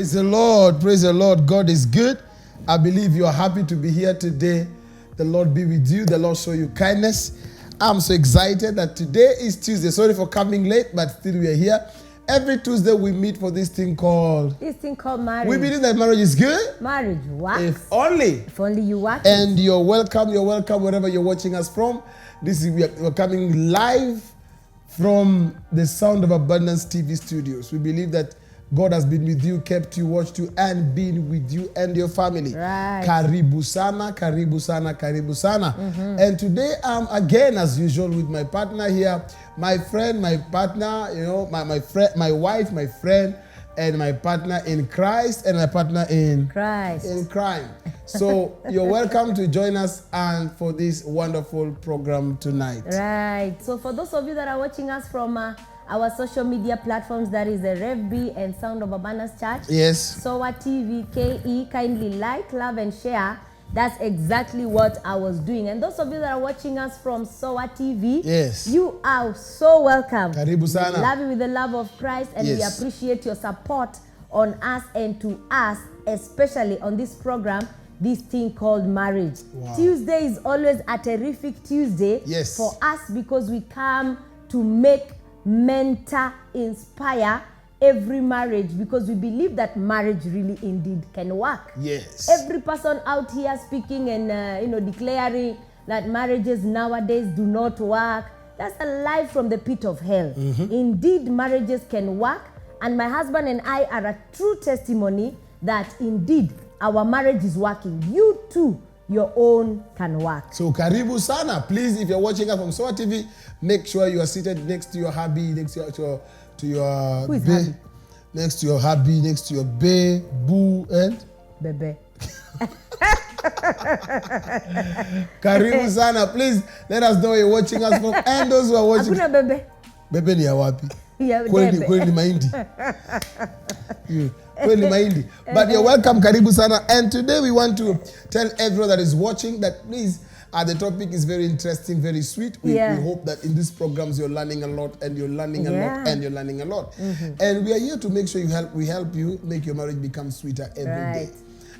Praise the Lord. Praise the Lord. God is good. I believe you are happy to be here today. The Lord be with you. The Lord show you kindness. I'm so excited that today is Tuesday. Sorry for coming late, but still we are here. Every Tuesday we meet for this thing called marriage. We believe that marriage is good. Marriage works. If only you work. And you're welcome wherever you're watching us from. We're coming live from the Sound of Abundance TV studios. We believe that God has been with you, kept you, watched you, and been with you and your family. Right. Karibu sana, karibu sana, karibu sana. And today I'm again, as usual, with my partner here, my friend, my partner, my friend, my wife, my friend, and my partner in Christ, and my partner in Christ. In crime. So you're welcome to join us and for this wonderful program tonight. Right. So for those of you that are watching us from our social media platforms, that is the Rev B and Sound of Abundance Church. Yes. SOA TV, KE, kindly like, love, and share. That's exactly what I was doing. And those of you that are watching us from SOA TV, yes, you are so welcome. Karibu sana. We love you with the love of Christ, and yes, we appreciate your support on us and to us, especially on this program, this thing called marriage. Wow. Tuesday is always a terrific Tuesday, yes, for us, because we come to make, mentor, inspire every marriage, because we believe that marriage really indeed can work. Yes. Every person out here speaking and declaring that marriages nowadays do not work, that's a lie from the pit of hell. Indeed, marriages can work, and my husband and I are a true testimony that indeed our marriage is working. You too, your own can work. So karibu sana. Please, if you're watching us from SOA TV, make sure you are seated next to your hubby, next to your Who is bae, hubby? next to your hubby, next to your bae, boo, and Bebe. karibu sana. Please let us know you're watching us from, and those who are watching. Hakuna bebe. Bebe ni ya wapi? Ya Kweli mahindi. Kweli mahindi. But you're welcome, karibu sana. And today we want to tell everyone that is watching that please, the topic is very interesting, very sweet. We hope that in these programs you're learning a lot, and you're learning a lot, and you're learning a lot. And we are here to make sure we help you make your marriage become sweeter every day.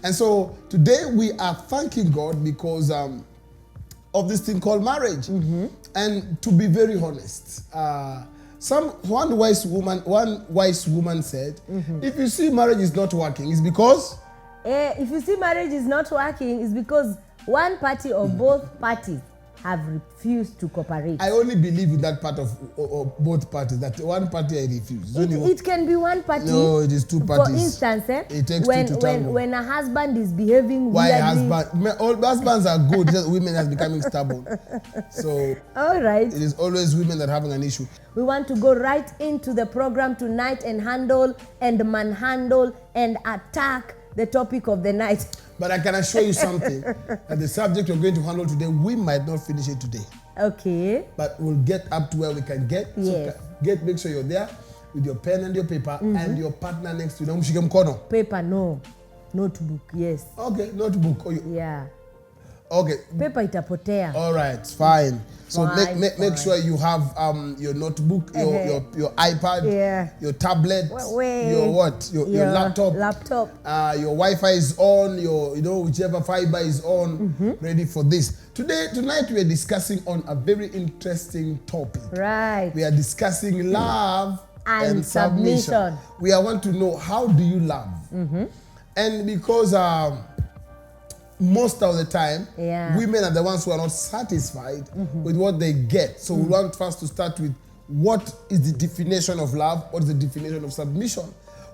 And so today we are thanking God because of this thing called marriage. And to be very honest, one wise woman said, if you see marriage is not working, it's because if you see marriage is not working, it's because one party or both parties have refused to cooperate. I only believe in that part of both parties. That one party I refuse. It can be one party. No, it is two parties. For instance, it takes two to tango. When a husband is behaving weirdly. Why all husbands are good, just women are becoming stubborn. So all right, it is always women that are having an issue. We want to go right into the program tonight and handle and manhandle and attack the topic of the night. But I can assure you something, that the subject we're going to handle today, we might not finish it today. Okay. But we'll get up to where we can get. Yes. So make sure you're there with your pen and your paper and your partner next to you. Paper, no. Notebook, yes. Okay, notebook. Yeah. Okay. Paper itapotea. All right, fine. So make sure you have your notebook, your iPad, your tablet, your what? Your laptop. Your Wi-Fi is on, whichever fiber is on, ready for this. Tonight we are discussing on a very interesting topic. Right. We are discussing love and submission. We want to know, how do you love? And because most of the time, women are the ones who are not satisfied with what they get. So we want first to start with, what is the definition of love? What is the definition of submission?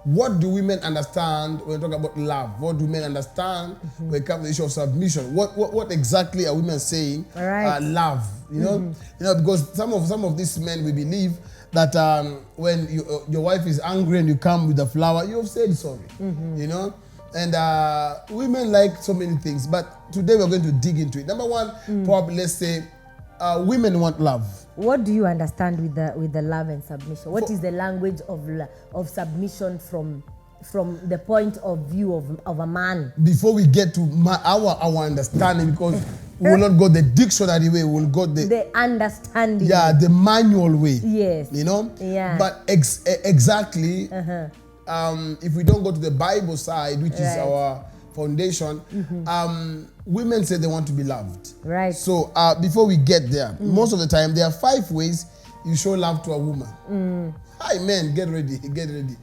What do women understand when we talk about love? What do men understand when it comes to the issue of submission? What exactly are women saying? Love, because some of these men, we believe that when your wife is angry and you come with a flower, you have said sorry, And women like so many things, but today we're going to dig into it. Number one, probably let's say women want love. What do you understand with the love and submission? What is the language of submission from the point of view of a man? Before we get to our understanding, because we will not go the dictionary way, we will go the understanding. Yeah, the manual way. Yes. You know? Yeah. But exactly if we don't go to the Bible side, which is our foundation, women say they want to be loved. Right. So before we get there, most of the time there are 5 ways you show love to a woman. Hi, men, get ready, get ready.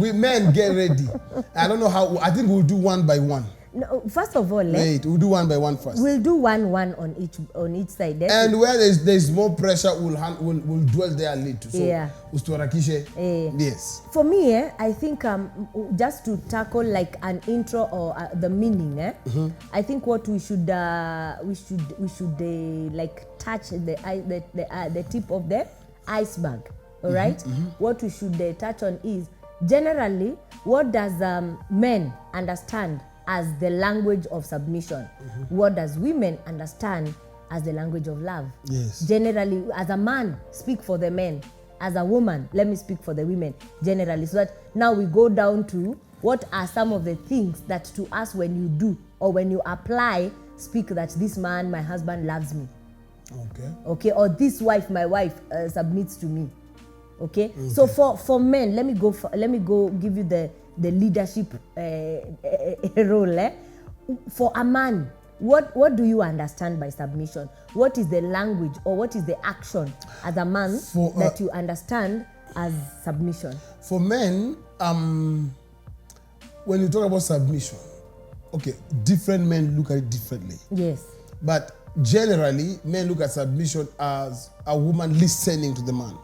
We men, get ready. I don't know how. I think we'll do one by one. No, first of all, wait, we'll do one by one first. We'll do one on each side. And where there's more pressure, we'll dwell there a little. So, yes. For me, I think just to tackle like an intro or the meaning, I think what we should like touch the tip of the iceberg. All right. What we should touch on is generally what does men understand as the language of submission? What does women understand as the language of love? Yes. Generally, as a man, speak for the men. As a woman, let me speak for the women. Generally, so that now we go down to what are some of the things that to us when you do or when you apply, speak that this man, my husband, loves me. Okay. Or this wife, my wife, submits to me. Okay. So for men, let me go give you the leadership role. For a man, what do you understand by submission? What is the language or what is the action as a man that you understand as submission? For men, when you talk about submission, okay, different men look at it differently. Yes. But generally, men look at submission as a woman listening to the man.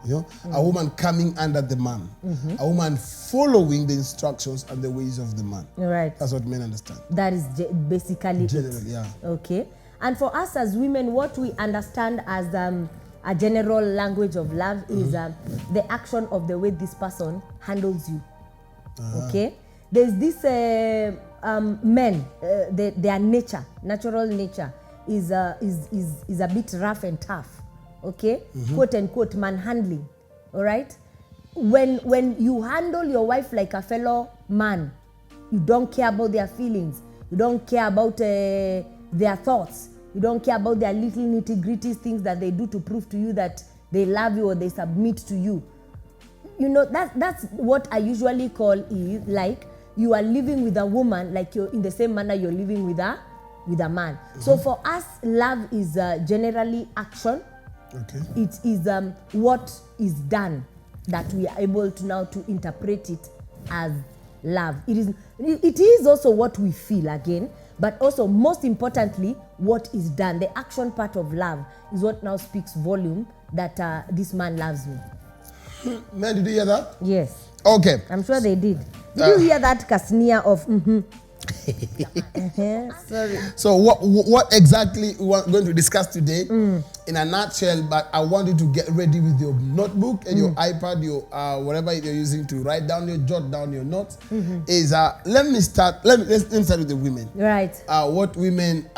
You know, a woman coming under the man, a woman following the instructions and the ways of the man. Right. That's what men understand. That is basically generally, yeah. Okay. And for us as women, what we understand as a general language of love is the action of the way this person handles you. Okay. There's this men, their nature, natural nature is a bit rough and tough. Okay, quote unquote manhandling. All right, when you handle your wife like a fellow man, you don't care about their feelings, you don't care about their thoughts, you don't care about their little nitty-gritty things that they do to prove to you that they love you or they submit to you. You know, that's what I usually call is like you are living with a woman like you're in the same manner you're living with a man. So for us, love is generally action. Okay. It is what is done that we are able to now to interpret it as love. It is also what we feel again, but also most importantly, what is done. The action part of love is what now speaks volume that this man loves me. Man, did you hear that? Yes. Okay. I'm sure they did. Did you hear that Kasnia of Sorry. So what exactly we are going to discuss today in a nutshell, but I want you to get ready with your notebook and your iPad, your whatever you're using to write down jot down your notes. Is let me start with the women. Right. What women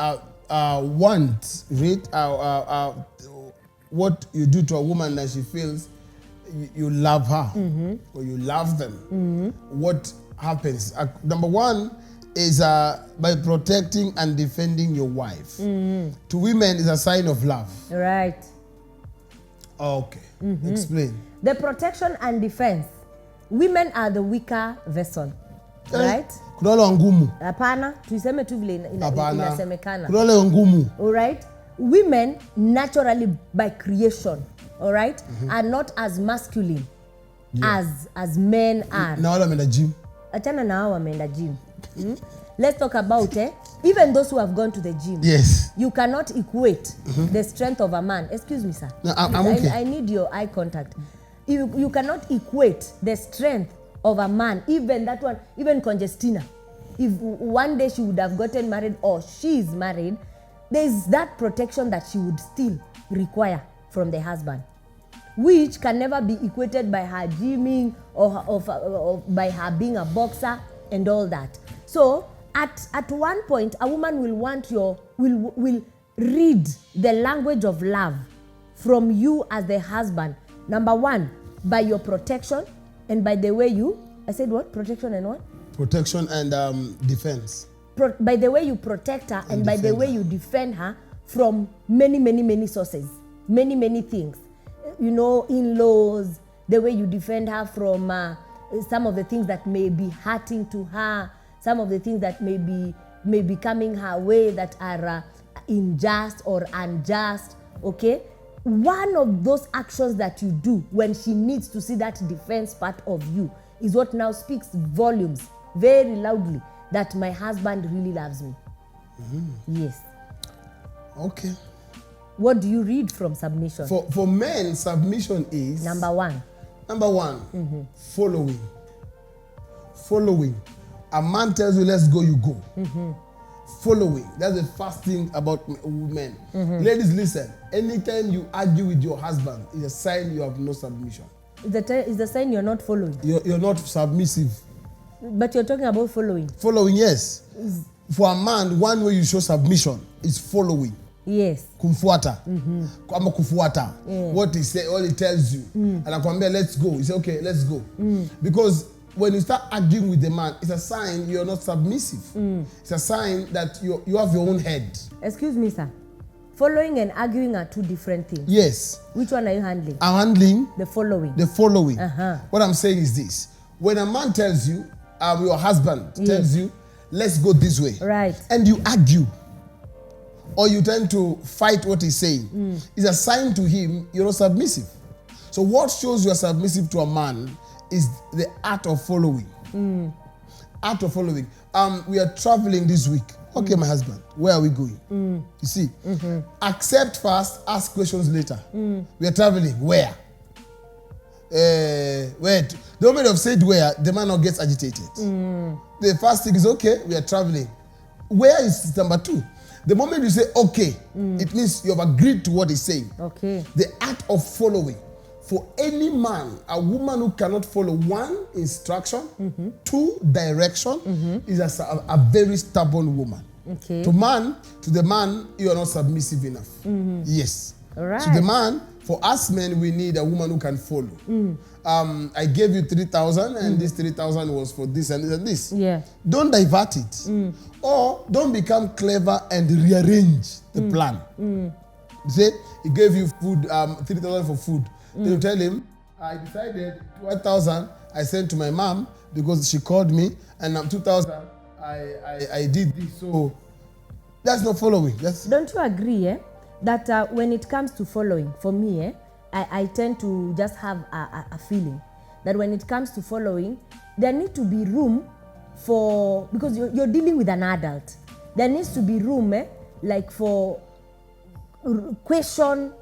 want, right? What you do to a woman that she feels you love her or you love them. What happens? Number one is by protecting and defending your wife. To women, is a sign of love. Right. Okay. Explain. The protection and defense. Women are the weaker vessel. Right? Kulala ngumu. Hapana, tuiseme tu vile inasemekana. Kulala ngumu. All right? Women naturally by creation, all right, are not as masculine as men are. Na wale wameenda gym. Achana na hao wameenda gym. Let's talk about even those who have gone to the gym. Yes. You cannot equate the strength of a man. Excuse me, sir. No, I'm okay. I need your eye contact. You cannot equate the strength of a man, even that one, even Congestina. If one day she would have gotten married or she is married, there is that protection that she would still require from the husband, which can never be equated by her gymming or by her being a boxer and all that. So at one point, a woman will want will read the language of love from you as the husband. Number one, by your protection and by the way you, I said what? Protection and what? Protection and defense. By the way you protect her and by the way you defend her from many sources, many things. You know, in-laws, the way you defend her from some of the things that may be hurting to her, some of the things that may be coming her way that are unjust or unjust, okay? One of those actions that you do when she needs to see that defense part of you is what now speaks volumes very loudly that my husband really loves me. Yes. Okay. What do you read from submission? For men, submission is Number one, following. Following. A man tells you, let's go, you go. Following. That's the first thing about men. Ladies, listen. Anytime you argue with your husband, it's a sign you have no submission. It's the sign you're not following. You're not submissive. But you're talking about following. Following, yes. For a man, one way you show submission is following. Yes. Kumfuata. Kwamba kufuata. What he say, all he tells you. Anakuambia, let's go. You say, okay, let's go. Because when you start arguing with the man, it's a sign you're not submissive. It's a sign that you have your own head. Excuse me, sir. Following and arguing are two different things. Yes. Which one are you handling? I'm handling the following. The following. What I'm saying is this. When a man tells you, your husband tells you, let's go this way. Right. And you argue, or you tend to fight what he's saying, it's a sign to him you're not submissive. So what shows you're submissive to a man is the art of following. Art of following. We are traveling this week. Okay, my husband, where are we going? You see, accept first, ask questions later. We are traveling. Where? Where? The moment of said where, the man now gets agitated. The first thing is, okay, we are traveling. Where is number two? The moment you say, okay, it means you have agreed to what he's saying. Okay. The art of following. For any man, a woman who cannot follow one, instruction, two, direction, is a very stubborn woman. Okay. To the man, you are not submissive enough. Yes. All right. To the man, for us men, we need a woman who can follow. I gave you 3,000 and this 3,000 was for this and this and this. Yeah. Don't divert it. Or don't become clever and rearrange the plan. Say, he gave you food, 3,000 for food. Then you tell him, I decided 1,000 I sent to my mom because she called me, and 2,000 I did this. So that's not following. Don't you agree, that when it comes to following, for me, I tend to just have a feeling that when it comes to following, there needs to be room for, because you're dealing with an adult, there needs to be room, like for question,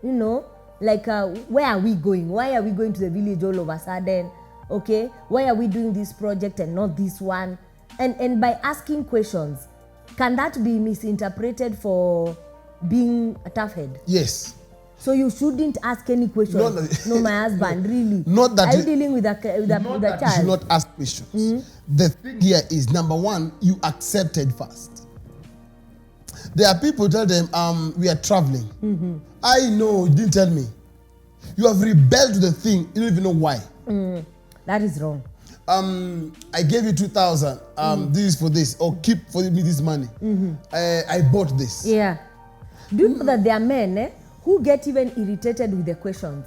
you know, like where are we going? Why are we going to the village all of a sudden? Okay, why are we doing this project and not this one? And by asking questions, can that be misinterpreted for being a tough head? Yes. So you shouldn't ask any questions. No, my husband, really. Not that are you dealing with a child? You should not ask questions. The thing here is, number one, you accepted first. There are people who tell them, we are traveling. I know, you didn't tell me. You have rebelled to the thing, you don't even know why. That is wrong. I gave you 2,000. This is for this, or keep for me this money. I bought this. Yeah. Do you know that there are men who get even irritated with the questions?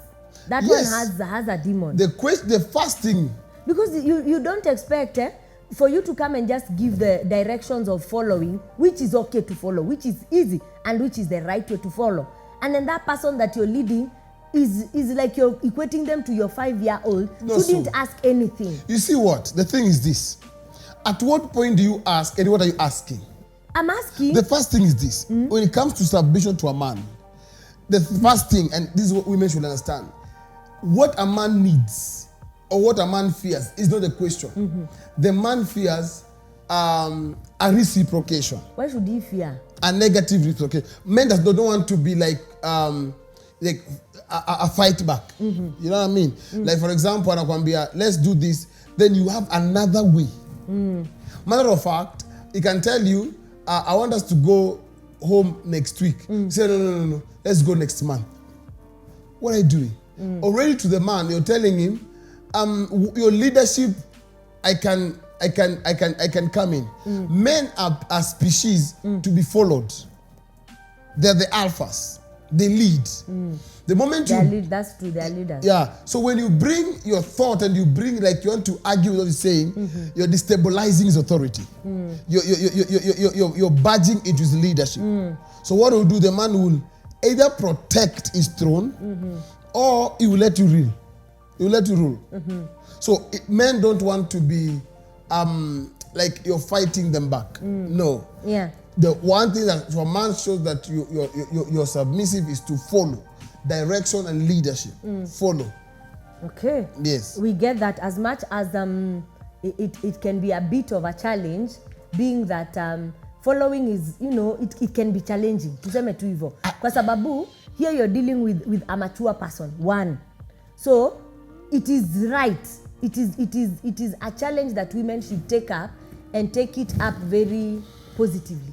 That one has a demon. The first thing. Because you don't expect for you to come and just give the directions of following, which is okay to follow, which is easy, and which is the right way to follow. And then that person that you're leading is like you're equating them to your 5-year-old, shouldn't ask anything. You see what? The thing is this. At what point do you ask, and what are you asking? I'm asking. The first thing is this. When it comes to submission to a man, the first thing, and this is what women should understand, what a man needs or what a man fears is not the question. The man fears a reciprocation. Why should he fear? A negative reciprocation. Men don't want to be like a fight back. You know what I mean? Like, for example, let's do this, then you have another way. Matter of fact, he can tell you, I want us to go home next week. Say, no, let's go next month. What are you doing? Already to the man, you're telling him, your leadership, I can come in. Men are species to be followed. They're the alphas. they lead. The moment that's true, they're leaders. Yeah. So when you bring your thought and you bring, like, you want to argue with what he's saying, you're destabilizing his authority. You're badging into his leadership. So what will do? The man will either protect his throne or he will let you rule. He will let you rule. So men don't want to be like you're fighting them back. No. Yeah. The one thing that for man shows that you're submissive is to follow direction and leadership. Follow. Okay. Yes. We get that, as much as it can be a bit of a challenge, being that following is, it can be challenging. Tuseme tu hivyo. Kwa sababu here you're dealing with a mature person. One. So it is right. It is a challenge that women should take up and take it up very positively.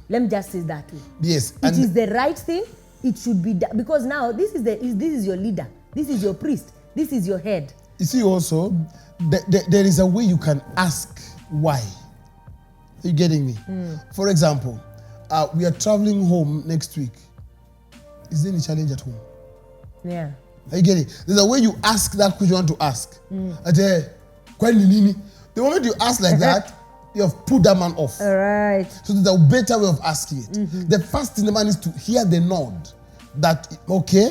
Let me just say that way. Yes. It is the right thing. It should be done, because now this is your leader. This is your priest. This is your head. You see also, there is a way you can ask why. Are you getting me? For example, we are traveling home next week. Is there any challenge at home? Yeah. Are you getting it? There's a way you ask that question you want to ask. The moment you ask like that, you have put that man off. All right. So there's a better way of asking it. The first thing the man is to hear the nod. That okay.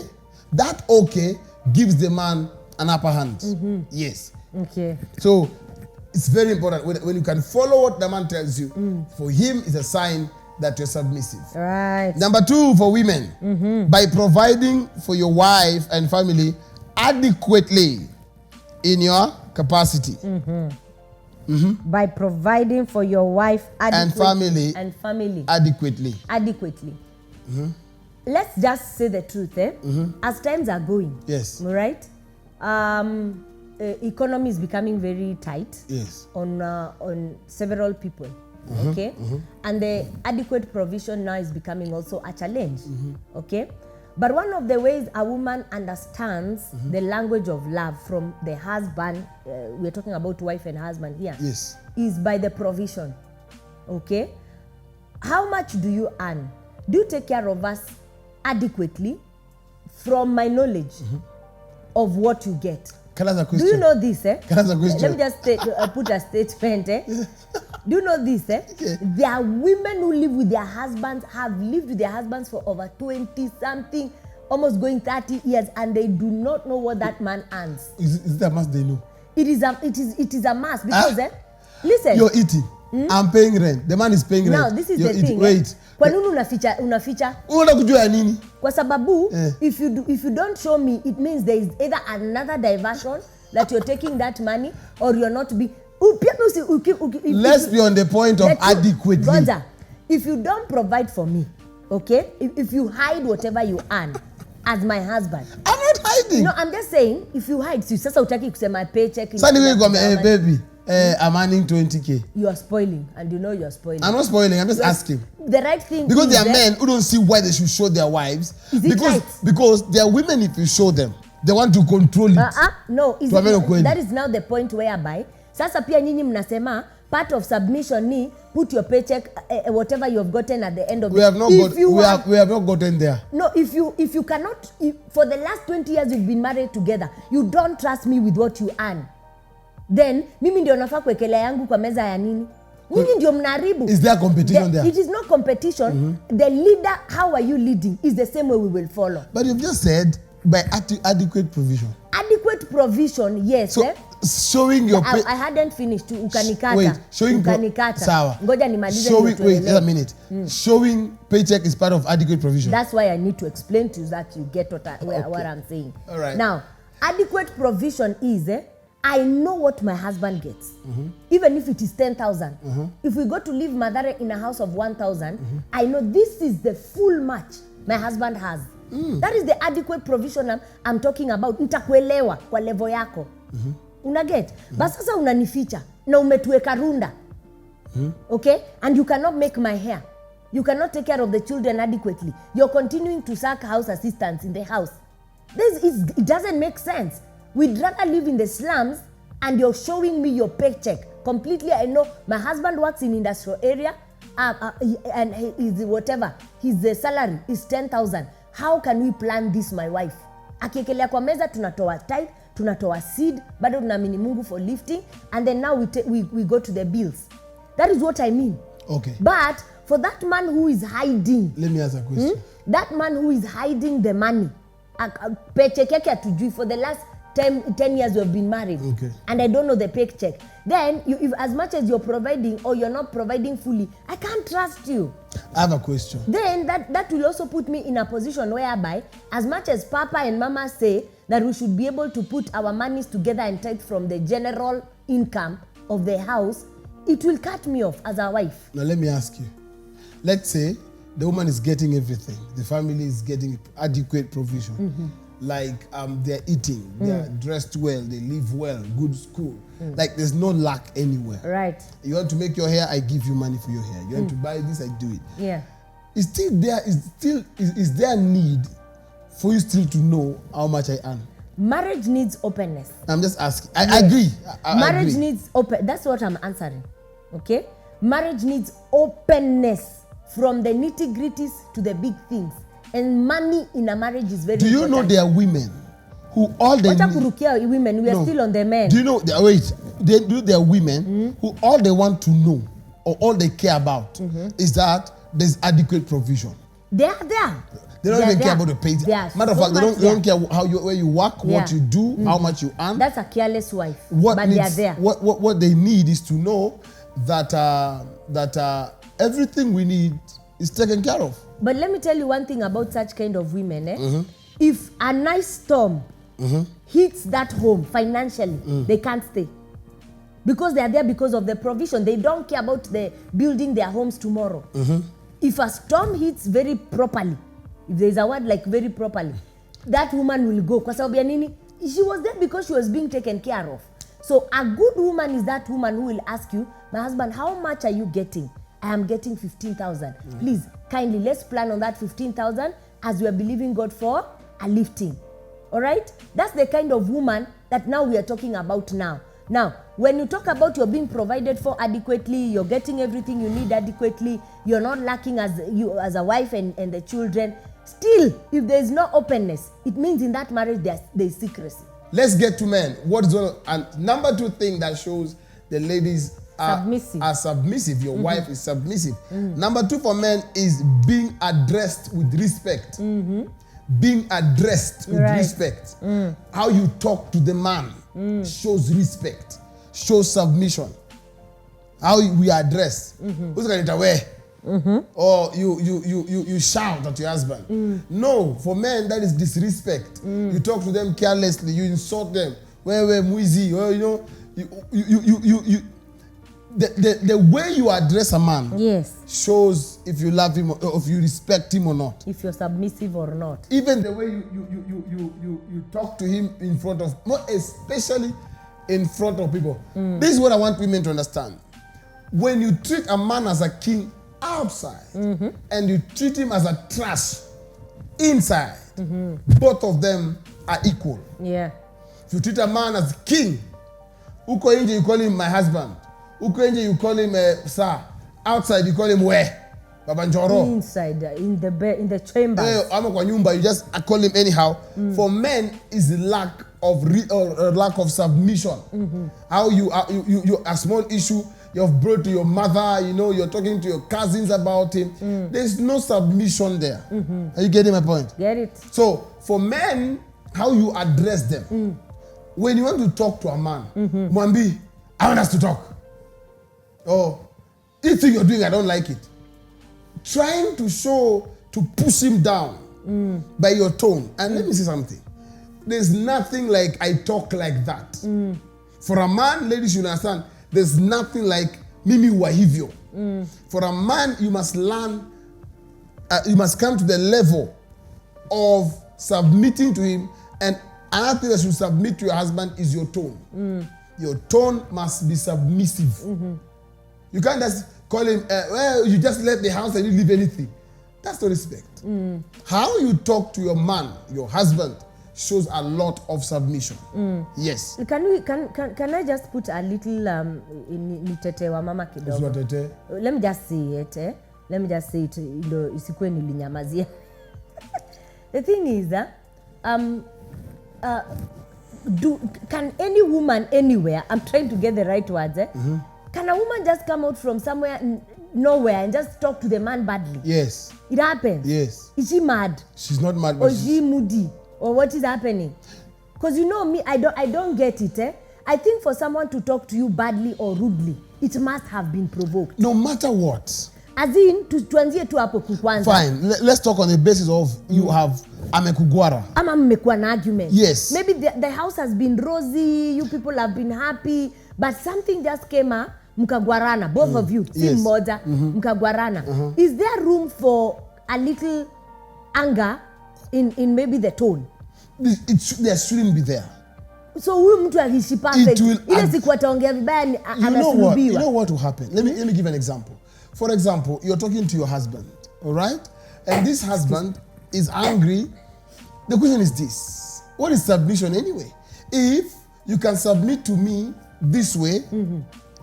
That okay gives the man an upper hand. Yes. Okay. So it's very important when you can follow what the man tells you. For him, it's a sign that you're submissive. Right. Number 2 for women, by providing for your wife and family adequately in your capacity. By providing for your wife and family adequately. Let's just say the truth, as times are going. Yes. Right? Economy is becoming very tight. Yes. On several people. Okay? And the adequate provision now is becoming also a challenge. Okay? But one of the ways a woman understands the language of love from the husband, we're talking about wife and husband here, yes, is by the provision. Okay? How much do you earn? Do you take care of us adequately? From my knowledge of what you get. Can I ask a question? Do you know this? Can I ask a question? Let me just put a statement. Do you know this? Okay. There are women who live with their husbands, have lived with their husbands for over 20-something, almost going 30 years, and they do not know what that man earns. Is it a must they know? It is a must, because listen. You're eating. I'm paying rent. The man is paying rent. Now this is the thing. Wait. Kwa nini unaficha? Unataka kujua nini? Kwa sababu if you don't show me, it means there is either another diversion that you're taking that money, or you're not be. Let's be on the point of adequately. Gonza, if you don't provide for me, okay? If you hide whatever you earn as my husband. I'm not hiding. No, I'm just saying, if you hide, sasa utaki kusema paycheck. Baby, I'm earning 20K. You are spoiling, and you know you are spoiling. I'm not spoiling, I'm just asking. The right thing because there are men who don't see why they should show their wives. Because there are women, if you show them, they want to control it. No, that is now the point whereby sasa pia nyinyi mnasema part of submission ni put your paycheck whatever you have gotten at the end of we have not gotten there. No, if you cannot, for the last 20 years you've been married together, you don't trust me with what you earn, then mimi ndio nafaa kuwekelea yangu kwa meza ya nini? Nyinyi ndio mnaharibu. Is there competition there? It is not competition. The leader, how are you leading, is the same way we will follow. But you've just said by adequate provision. Adequate provision, yes. So, showing your I hadn't finished. Ukanikata. Wait, showing Sawa. Ngoja nimalize. Wait a minute. Showing paycheck is part of adequate provision. That's why I need to explain to you that you get what I'm saying. All right. Now, adequate provision is I know what my husband gets. Even if it is 10,000. If we go to live Madare in a house of 1,000, I know this is the full match my husband has. That is the adequate provision I'm talking about. Nitakuelewa kwa level yako. Unaget? Basi sasa unanificha na umetuweka runda. Okay? And you cannot make my hair. You cannot take care of the children adequately. You're continuing to sack house assistants in the house. It doesn't make sense. We'd rather live in the slums and you're showing me your paycheck. Completely, I know my husband works in industrial area and he is whatever. His salary is 10,000. how can we plan this, my wife? Akiekelea kwa meza tunatoa tithe, tunatoa seed, bado tunaamini Mungu for lifting, and then now we go to the bills. That is what I mean. Okay. But for that man who is hiding, let me ask a question. That man who is hiding the money, paycheck yake hatujui for the last 10 years we have been married, okay, and I don't know the paycheck. Then if as much as you're providing or you're not providing fully, I can't trust you. I have a question. Then that will also put me in a position whereby, as much as Papa and Mama say that we should be able to put our monies together and tithe from the general income of the house, it will cut me off as a wife. Now let me ask you. Let's say the woman is getting everything. The family is getting adequate provision. Like they're eating, they're dressed well, they live well, good school. Like there's no lack anywhere. Right. You want to make your hair, I give you money for your hair. You want to buy this, I do it. Yeah. Is there a need for you still to know how much I earn? Marriage needs openness. I'm just asking. I agree. Marriage agree. needs open. That's what I'm answering. Okay? Marriage needs openness from the nitty-gritties to the big things. And money in a marriage is very important. Do you know there are women who all they need... women, we are still on the men. Do you know... Wait. There are women who all they want to know or all they care about is that there's adequate provision. They are there. They don't even care about the pay. Matter of fact, they don't care where you work, what you do, how much you earn. That's a careless wife. But they are there. What they need is to know that everything we need is taken care of. But let me tell you one thing about such kind of women. If a nice storm hits that home financially, they can't stay. Because they are there because of the provision. They don't care about the building their homes tomorrow. If a storm hits very properly, if there is a word like very properly, that woman will go. Kwa sababu ya nini? She was there because she was being taken care of. So a good woman is that woman who will ask you, my husband, how much are you getting? I am getting 15,000. Please, kindly, let's plan on that 15,000 as we are believing God for a lifting. All right? That's the kind of woman that now we are talking about now. Now, when you talk about you're being provided for adequately, you're getting everything you need adequately, you're not lacking as a wife and the children, still, if there is no openness, it means in that marriage there is secrecy. Let's get to men. What is and number 2 thing that shows the ladies are submissive. Your wife is submissive. Number 2 for men is being addressed with respect. Being addressed with respect. How you talk to the man shows respect, shows submission. How we address. Who's going to wear? Or you shout at your husband. No, for men that is disrespect. You talk to them carelessly, you insult them. Where muizi, or you the way you address a man shows if you love him or if you respect him or not. If you're submissive or not. Even the way you talk to him in front of, more especially in front of people. This is what I want women to understand. When you treat a man as a king outside and you treat him as a trash inside, both of them are equal. Yeah. If you treat a man as king, uko inje you call him my husband. Uko inje you call him sir. Outside you call him where? Baba Njoro. Inside, in the chamber. Ama kwa nyumba, you just call him anyhow. For men is lack of submission. How you a small issue you've brought to your mother, you're talking to your cousins about him. There's no submission there. Are you getting my point? Get it. So for men, how you address them. When you want to talk to a man, Mwambi, I want us to talk. Oh, this thing you're doing, I don't like it. Trying to push him down by your tone. And let me say something. There's nothing like I talk like that. For a man, ladies, you understand, there's nothing like mimi wahivyo. For a man, you must learn, you must come to the level of submitting to him. And another thing that you submit to your husband is your tone. Your tone must be submissive. You can't just call him, well, you just left the house and you leave anything. That's not respect. How you talk to your man, your husband, shows a lot of submission. Yes. Can I just put a little nitete wa mama kidogo? Let me just say it. Let me just say it. Isikwe nilinyamazia. The thing is can any woman anywhere, I'm trying to get the right words, can a woman just come out from somewhere nowhere and just talk to the man badly? Yes. It happens? Yes. Is she mad? She's not mad. Or is she moody? Or what is happening? Because you know me, I don't get it. I think for someone to talk to you badly or rudely, it must have been provoked. No matter what. As in, tuanzie tu hapo kwanza. Fine, let's talk on the basis of you have amekugwara. Ama mmekuwa na argument. Yes. Maybe the house has been rosy, you people have been happy, but something just came up, mkagwarana, both of you, si mmoja, mkagwarana. Is there room for a little anger in maybe the tone? There shouldn't be there. So huyu mtu akishi perfect, ile siku ataongea vibaya anasulubiwa. You know what will happen? Let me give an example. For example, you're talking to your husband, all right? And this husband is angry. The question is this: what is submission anyway? If you can submit to me this way,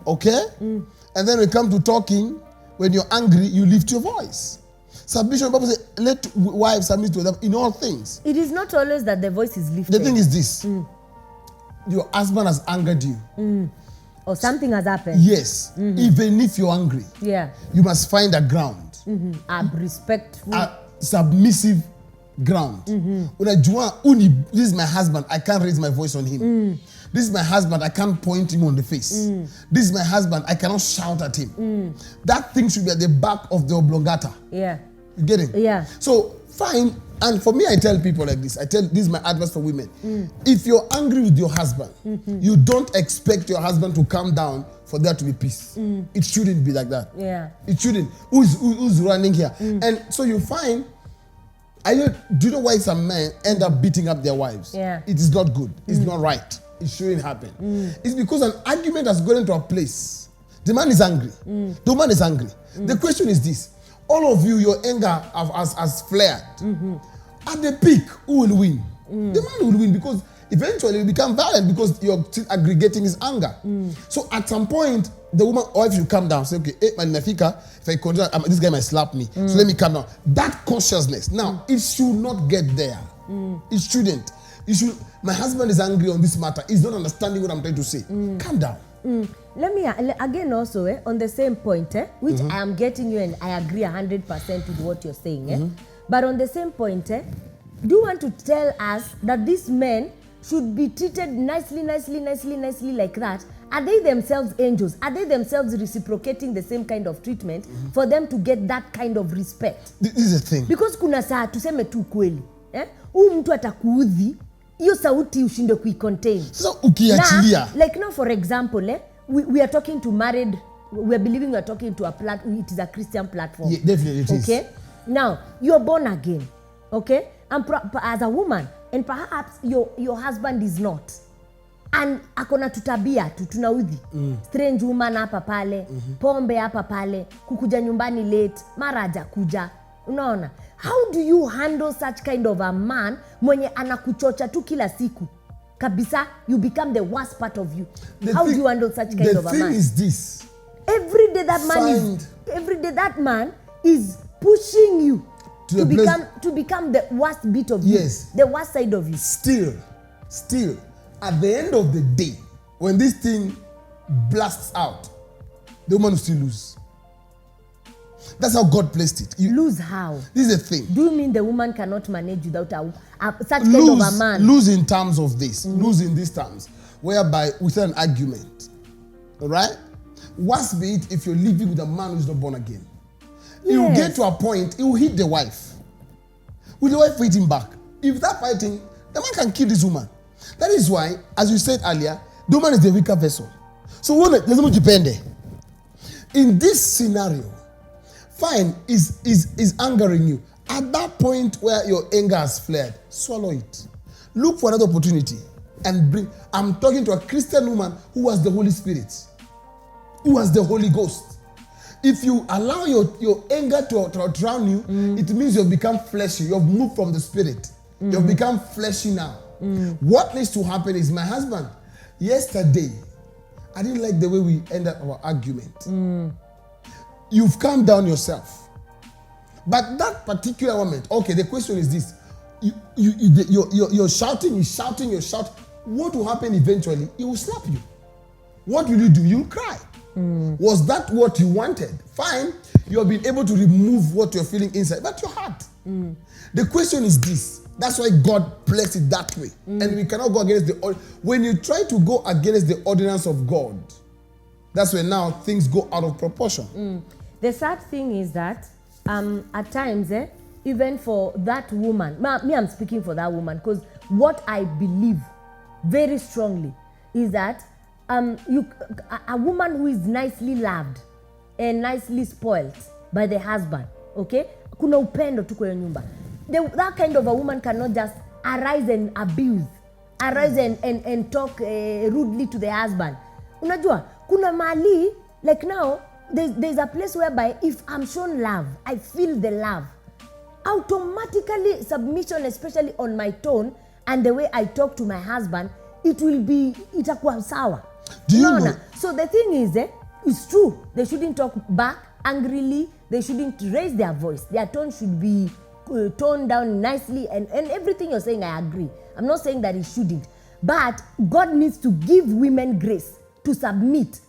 okay? And then we come to talking, when you're angry, you lift your voice. Submission, the Bible says, let wives submit to them in all things. It is not always that the voice is lifted. The thing is this: your husband has angered you. Or something has happened. Yes. Even if you're angry, you must find a ground. A respectful, a submissive ground. Unajua, this is my husband, I can't raise my voice on him. This is my husband, I can't point him on the face. This is my husband, I cannot shout at him. That thing should be at the back of the oblongata. Yeah. You get it? Yeah. So, fine. And for me, I tell people like this. This is my advice for women. If you're angry with your husband, you don't expect your husband to calm down for there to be peace. It shouldn't be like that. Yeah. It shouldn't. Who's running here? And so you find, do you know why some men end up beating up their wives? Yeah. It is not good. It's not right. It shouldn't happen. It's because an argument has gone into a place. The man is angry. The woman is angry. The question is this: all of you, your anger has flared. At the peak, who will win? The man will win, because eventually you become violent because you're still aggregating his anger. So at some point, the woman or if you calm down, say, okay, hey, man, Nafika, if I continue, this guy might slap me. So let me calm down. That consciousness. Now, it should not get there. It shouldn't. My husband is angry on this matter. He's not understanding what I'm trying to say. Calm down. Let me again also on the same point, which I am getting you, and I agree 100% with what you're saying. But on the same point, do you want to tell us that these men should be treated nicely like that? Are they themselves angels? Are they themselves reciprocating the same kind of treatment for them to get that kind of respect? This is the thing. Because kuna saa tuseme tu kweli, mtu atakuudhi, hiyo sauti ushinde kuicontain. So ukiachilia. Like now for example, we are talking to married, we are believing we are talking to it is a Christian platform. Yeah, definitely it is. Okay? Now, you're born again. Okay? And as a woman, and perhaps your husband is not. And akona tutabia tunaudhi. Strange woman hapa pale, pombe hapa pale, kukuja nyumbani late, mara hajakuja. Unaona? How do you handle such kind of a man mwenye anakuchocha tu kila siku? Kabisa, you become the worst part of you. How do you handle such kind of a man? The thing is this. Every day that man is pushing you to become the worst bit of you. Yes. The worst side of you. Still, at the end of the day, when this thing blasts out, the woman will still lose. That's how God placed it. Lose how? This is the thing. Do you mean the woman cannot manage without such kind of a man? Lose in terms of this. Lose in these terms. Whereby, without an argument. Alright? Worse be it if you're living with a man who's not born again. Yes. He will get to a point, he will hit the wife. Will the wife fight him back? If they're fighting, the man can kill this woman. That is why, as you said earlier, the woman is the weaker vessel. So, in this scenario, fine, is angering you. At that point where your anger has flared, swallow it. Look for another opportunity and bring. I'm talking to a Christian woman who has the Holy Spirit, who has the Holy Ghost. If you allow your anger to drown you, it means you've become fleshy. You've moved from the Spirit. You've become fleshy now. What needs to happen is, my husband, yesterday, I didn't like the way we ended our argument. You've calmed down yourself. But that particular moment, okay, the question is this: you're shouting, you're shouting. What will happen eventually? He will slap you. What will you do? You'll cry. Was that what you wanted? Fine, you have been able to remove what you're feeling inside, but your heart. The question is this. That's why God placed it that way. And we cannot go against when you try to go against the ordinance of God, that's when now things go out of proportion. The sad thing is that at times, even for that woman, me, I'm speaking for that woman, because what I believe very strongly is that a woman who is nicely loved and nicely spoiled by the husband, okay? Kuna upendo tu kwa nyumba. That kind of a woman cannot just arise and abuse, and talk rudely to the husband. Unajua, kuna mali, like now, there's a place whereby if I'm shown love, I feel the love. Automatically, submission, especially on my tone and the way I talk to my husband, itakuwa sawa. Do you know? So the thing is, it's true. They shouldn't talk back angrily. They shouldn't raise their voice. Their tone should be toned down nicely. And everything you're saying, I agree. I'm not saying that it shouldn't. But God needs to give women grace to submit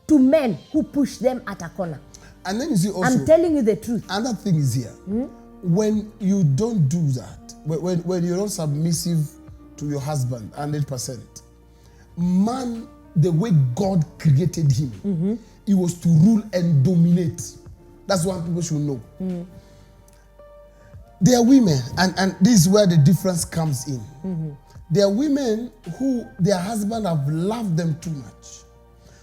to men who push them at a corner. And then you see also, I'm telling you the truth. Another thing is here. When you don't do that, when you're not submissive to your husband 100%, man, the way God created him, he was to rule and dominate. That's what people should know. There are women, and this is where the difference comes in. There are women who their husband have loved them too much.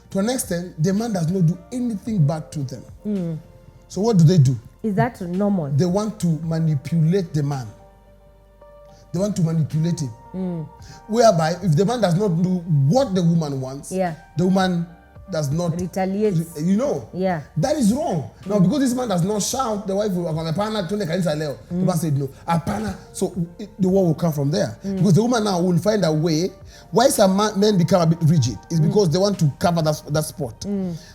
To an extent, the man does not do anything bad to them. So what do? Is that normal? They want to manipulate the man. They want to manipulate him. Whereby, if the man does not do what the woman wants, the woman does not retaliate. You know? Yeah. That is wrong. Now, because this man does not shout, the wife will come, Apana, tune kanisa leo. The man said no. Apana. So the war will come from there. Because the woman now will find a way. Why some men become a bit rigid? It's because they want to cover that spot.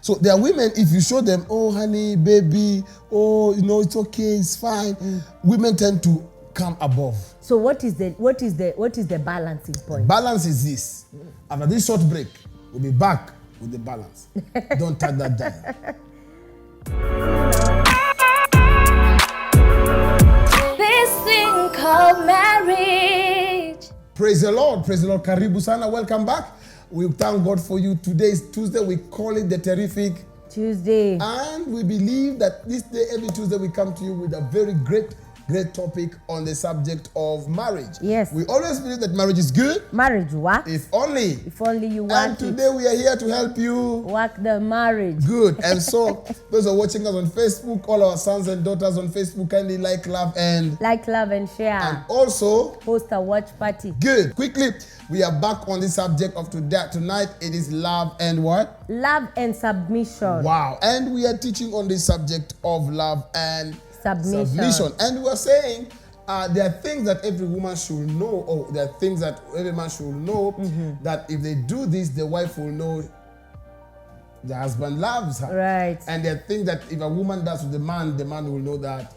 So there are women, if you show them, oh honey, baby, oh, you know, it's okay, it's fine. Women tend to come above. So what is the balancing point? Balance is this. After this short break, we'll be back with the balance. Don't touch that dial. This thing called marriage. Praise the Lord. Praise the Lord. Karibu sana. Welcome back. We thank God for you. Today is Tuesday. We call it the Terrific Tuesday. And we believe that this day, every Tuesday, we come to you with a very great topic on the subject of marriage. Yes. We always believe that marriage is good. Marriage works. If only you want it. And today we are here to help you work the marriage. Good. And so those are watching us on Facebook, all our sons and daughters on Facebook, kindly like, love, and share. And also host a watch party. Good. Quickly, we are back on the subject of today. Tonight it is love and what? Love and submission. Wow. And we are teaching on the subject of love and submission. And we are saying there are things that every woman should know, or there are things that every man should know, that if they do this, the wife will know the husband loves her. Right. And there are things that if a woman does to the man will know that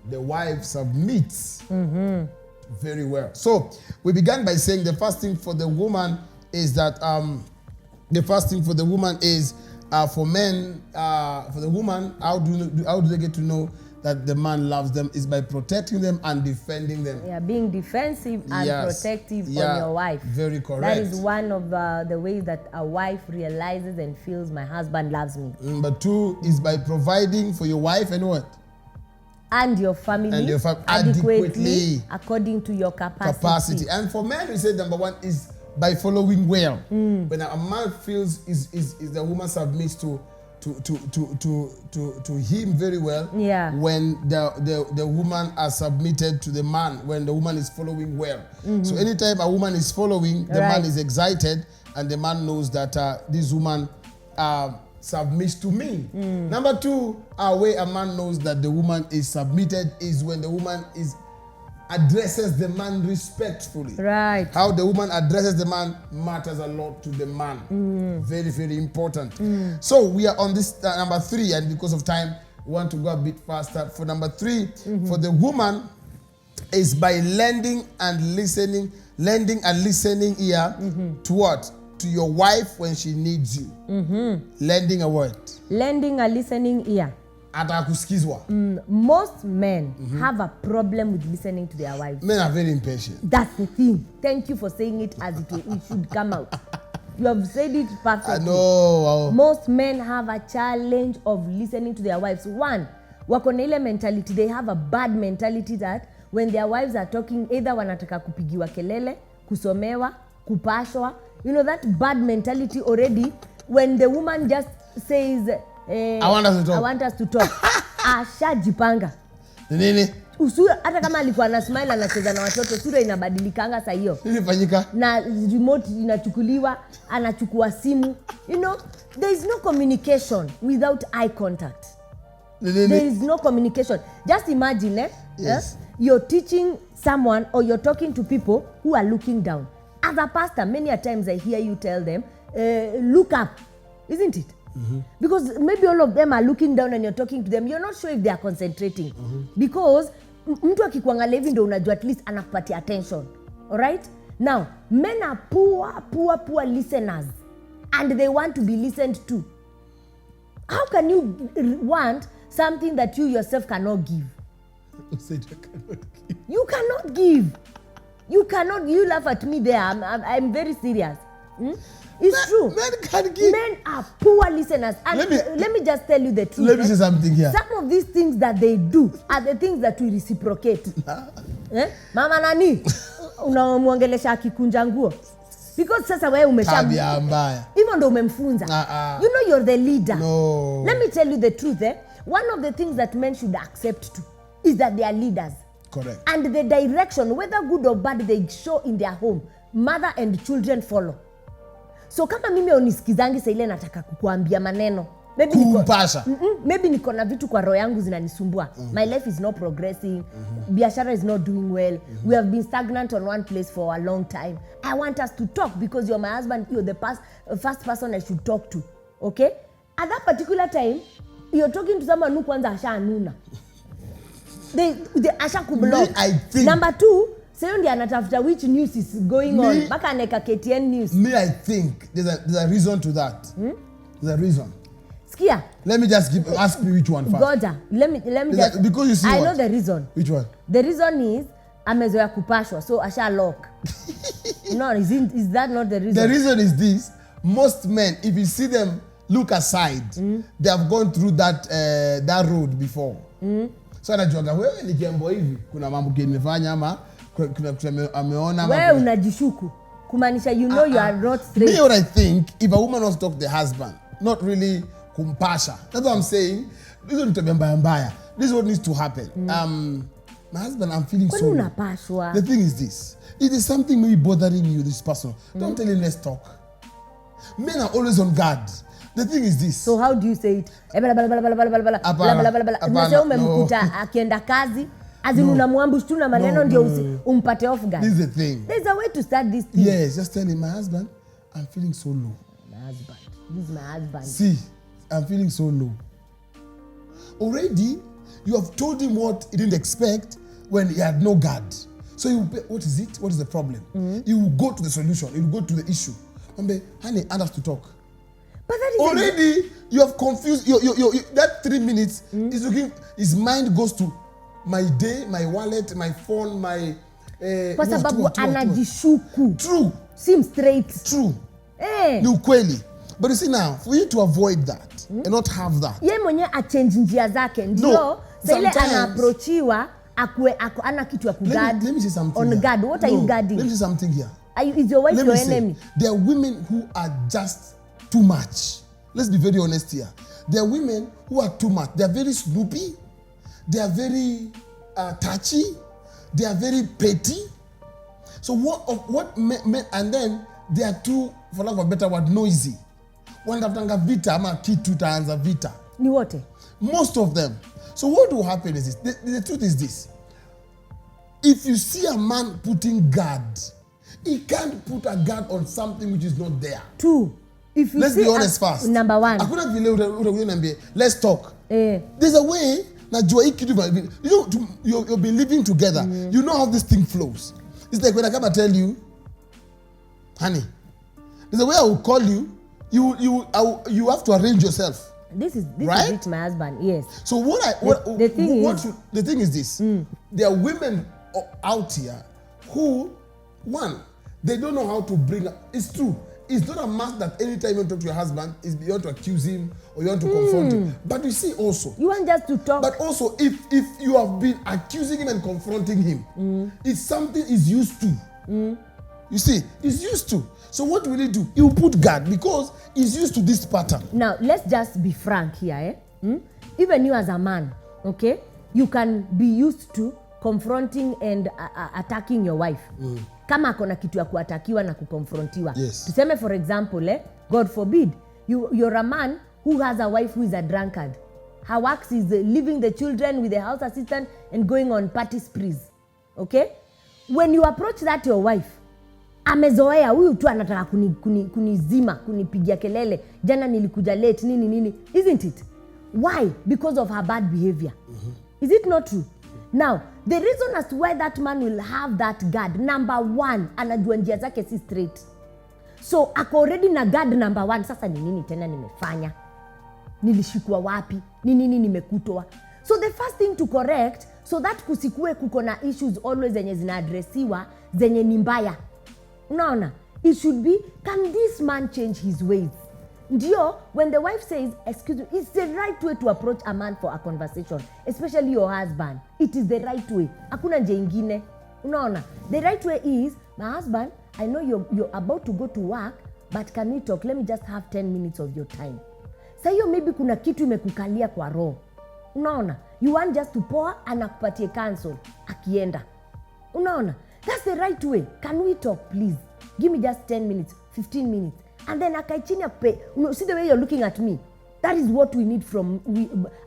the wife submits very well. So we began by saying the first thing for the woman is that for men, for the woman, how do they get to know that the man loves them is by protecting them and defending them. Yeah, being defensive and protective on your wife. Very correct. That is one of the ways that a wife realizes and feels my husband loves me. Number two is by providing for your wife and what? And your family adequately according to your capacity. And for men, we say number one is by following well. When a man feels is the woman submits to him very well. Yeah. When the woman are submitted to the man, when the woman is following well. So anytime a woman is following, the man is excited, and the man knows that this woman submits to me. Number two, a way a man knows that the woman is submitted is when the woman addresses the man respectfully. Right. How the woman addresses the man matters a lot to the man. Very, very important. So we are on this number three, and because of time, we want to go a bit faster. For number three, for the woman, is by lending and listening ear to what? To your wife when she needs you. Lending a word. Lending a listening ear. Atakusikizwa. Most men have a problem with listening to their wives. Men are very impatient. That's the thing. Thank you for saying it as it should come out. You have said it perfectly. I know. Most men have a challenge of listening to their wives. One, wako na ile mentality. They have a bad mentality that when their wives are talking, either wanataka kupigiwa kelele, kusomewa, kupashwa. You know that bad mentality already. When the woman just says, I want us to talk. Ashajipanga. Nini? Usura hata kama alikuwa na smile anacheza na watoto, sura inabadilikanga saa hiyo. Nini fanyika? Na remote inachukuliwa, anachukua simu. You know, there is no communication without eye contact. Nini? There is no communication. Just imagine, Yes. You're teaching someone or you're talking to people who are looking down. As a pastor, many a times I hear you tell them, look up, isn't it? Because maybe all of them are looking down and you're talking to them. You're not sure if they are concentrating. Because mtu akikuangalia hivi ndio unajua at least anakupatia attention. Alright? Now, men are poor listeners. And they want to be listened to. How can you want something that you yourself cannot give? You cannot give. You cannot. You laugh at me there. I'm very serious. It's true. Men can give. Men are poor listeners. And let me just tell you the truth. Let me say something here. Some of these things that they do are the things that we reciprocate. Mama nani? Unamwongelesha akikunja nguo. Because sasa wewe tabia mbaya. Even though umemfunza. You know you're the leader. No. Let me tell you the truth. One of the things that men should accept too is that they are leaders. Correct. And the direction, whether good or bad, they show in their home. Mother and children follow. So kama mimi unisikizangi saa ile nataka kukuambia maneno. Maybe niko na vitu kwa roho yangu zinanisumbua. My life is not progressing. Biashara is not doing well. We have been stagnant on one place for a long time. I want us to talk because you're my husband. You're the first person I should talk to. Okay? At that particular time, you're talking to someone who kwanza ashanuna. They asha kublock. Number 2, sayo ndiye anatafuta which news is going on. Baka aneka KTN news. Me, I think there's a reason to that. There's a reason. Skia. Let me just ask me which one first. Goja. Let me just. Because you see I know the reason. Which one? The reason is amezoea kupashwa, so asha lock. No, is that not the reason? The reason is this. Most men, if you see them look aside, they have gone through that road before. So anajuaga wewe ni jambo hivi, kuna mambo kimefanya ama kuna ameona ama wewe unajishuku kumaanisha you know you are not straight. Me, what I think, if a woman wants to talk to the husband, not really kumpasha. That's what I'm saying. This is tabia mbaya. This is what needs to happen. My husband, I'm feeling so low. The thing is this. It is something maybe bothering you, this person. Don't tell him let's talk. Men are always on guard. The thing is this. So how do you say it? Nasema umemkuta akienda kazi, unamwambush tu na maneno ndio umpate off guard. This is the thing. There's a way to start this thing. Yes, just tell him, my husband, I'm feeling so low. My husband. This is my husband. See, I'm feeling so low. Already, you have told him what he didn't expect when he had no guard. So what is it? What is the problem? You will go to the solution. You will go to the issue. Honey, and us to talk. But that is already you have confused. That 3 minutes is looking. His mind goes to my day, my wallet, my phone, my. Kwa sababu anajishuku. True. Seems straight. True. Ni ukweli. But you see now, for you to avoid that and not have that. Yeye mwenye a change njia zake ndio sasa ile anaapproachiwa ana kitu ya kuguard. Let me say something. On guard. What are you guarding? Let me say something here. Is your wife your enemy? There are women who are just too much. Let's be very honest here. There are women who are too much. They are very snoopy. They are very touchy. They are very petty. So what men, and then they are too, for lack of a better word, noisy. Wanatanga vita ama kitu taanza vita. Ni wote? Most of them. So what will happen is this. The truth is this. If you see a man putting guard, he can't put a guard on something which is not there. 2. Let's be honest first. Number 1. Hakuna vile utakuja niambie, let's talk. There's a way najua hii kitu, you'll be living together. You know how this thing flows. It's like when I come and tell you, honey, there's a way I will call you, you have to arrange yourself. This is right? it, my husband, yes. So the thing is this. There are women out here who, one, they don't know how to bring up. It's true. It's not a must that anytime you want to talk to your husband, you want to accuse him or you want to confront him. But you see also, you want just to talk. But also, if you have been accusing him and confronting him, it's something he's used to. You see, he's used to. So what will he do? He will put guard because he's used to this pattern. Now, let's just be frank here. Even you as a man, okay, you can be used to confronting and attacking your wife. Kama akona kitu ya kuatakiwa na kukonfrontiwa. Yes. Tuseme for example, God forbid, you're a man who has a wife who is a drunkard. Her work is leaving the children with the house assistant and going on party sprees. Okay? When you approach that your wife, amezoea huyu tu anataka kunizima, kunipigia kelele, jana nilikuja late, nini, isn't it? Why? Because of her bad behavior. Is it not true? Now, the reason as to why that man will have that guard, number one, anajua njia zake si straight. So, ako already na guard number one. Sasa ni nini tena nimefanya? Nilishikwa wapi? Ni nini nimekutwa? So, the first thing to correct, so that kusikue kuko na issues always zenye zinaadresiwa, zenye ni mbaya. Unaona? It should be, can this man change his ways? Ndio, when the wife says, excuse me, it's the right way to approach a man for a conversation, especially your husband. It is the right way. Hakuna njia ingine. Unaona? The right way is, my husband, I know you're about to go to work, but can we talk? Let me just have 10 minutes of your time. Sa hiyo maybe kuna kitu imekukalia kwa roho. Unaona? You want just to pour and akupatie cancel. Akienda. Unaona? That's the right way. Can we talk, please? Give me just 10 minutes, 15 minutes. And then akaichini akupe. See the way you're looking at me? That is what we need from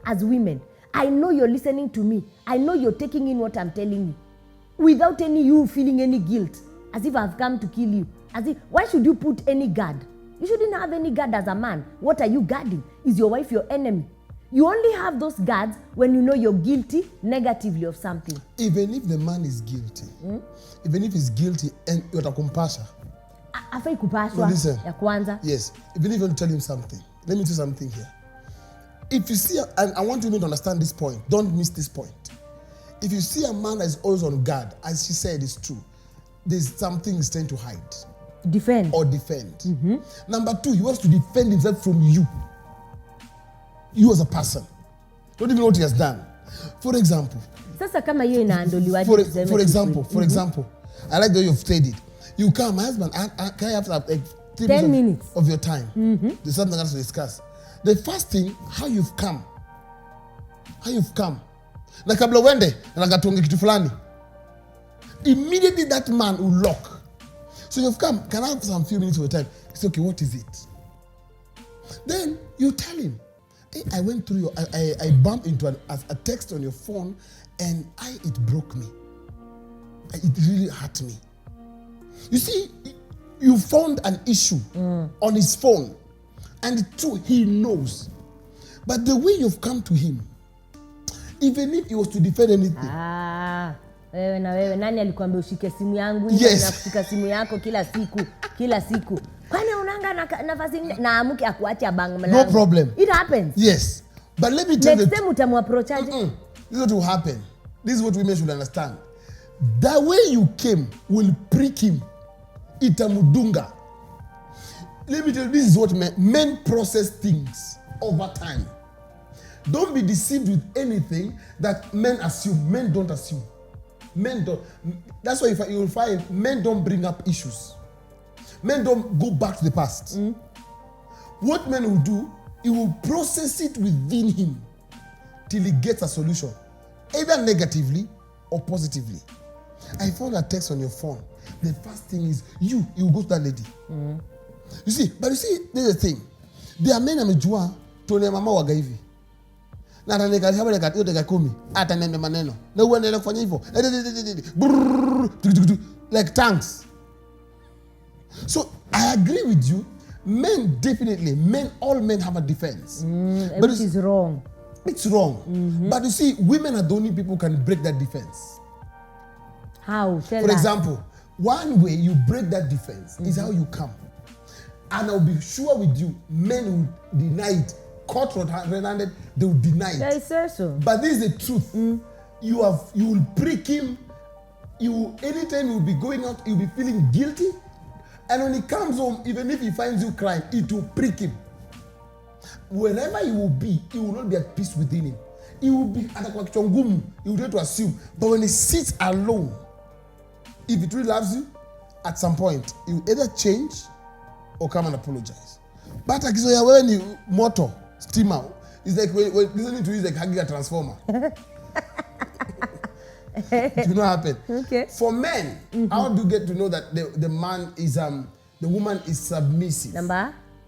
as women. I know you're listening to me. I know you're taking in what I'm telling you. Without you feeling any guilt. As if I've come to kill you. As if, why should you put any guard? You shouldn't have any guard as a man. What are you guarding? Is your wife your enemy? You only have those guards when you know you're guilty negatively of something. Even if the man is guilty, even if he's guilty and you're a compassion. Afai kupashwa ya kwanza. Yes. Even if you want to tell him something. Let me do something here. If you see, and I want you to understand this point. Don't miss this point. If you see a man that is always on guard, as she said, it's true. There's something he's trying to hide. Defend. Or defend. Number two, he wants to defend himself from you. You as a person. Don't even know what he has done. For example. Sasa kama hiyo inaandoliwa. For example, I like the way you've said it. You come, my husband, can I have like 10 minutes of your time? There's something else to discuss. The first thing, how you've come. Na kabla uende, nagatunge kitu fulani. Immediately that man will lock. So you've come, can I have some few minutes of your time? He said, okay, what is it? Then you tell him, hey, I went through I bumped into a text on your phone and it broke me. It really hurt me. You see, you found an issue on his phone. And true, he knows. But the way you've come to him, even if he was to defend anything. Wewe nani alikwambia ushike simu yangu? Yes. Na kushika simu yako kila siku. Kwani unanga nafasi na amuke akuache bang mlango? No problem. It happens. Yes. But let me tell you. Next time utamuapproach aje? This is what will happen. This is what women should understand. The way you came will prick him. Itamudunga. Let me tell you, this is what men process things over time. Don't be deceived with anything that men assume. Men don't assume. Men don't. That's why you will find men don't bring up issues. Men don't go back to the past. What men will do, he will process it within him till he gets a solution, either negatively or positively. I found a text on your phone. The first thing is you go to that lady. You see, there's the thing. There are men amejua tone mama waga hivi. Na ataneka hapa dakika yote dakika 10 atanene maneno. Na uendelee kufanya hivyo. Like tanks. So I agree with you. Men definitely, all men have a defense. But it is wrong. It's wrong. But you see, women are the only people who can break that defense. How? For example, one way you break that defense is how you come. And I'll be sure with you, men will deny it. Caught red-handed, they will deny it. That is so. But this is the truth. You will prick him. Anytime you will be going out, you'll be feeling guilty. And when he comes home, even if he finds you crying, it will prick him. Wherever he will be, he will not be at peace within him. He will be at a he will try to assume. But when he sits alone, if he truly loves you, at some point, he will either change or come and apologize. But when you motor, steamer, it's like when listening to you is like hugging a transformer. It will not happen. Okay. For men, how do you get to know that the man is the woman is submissive?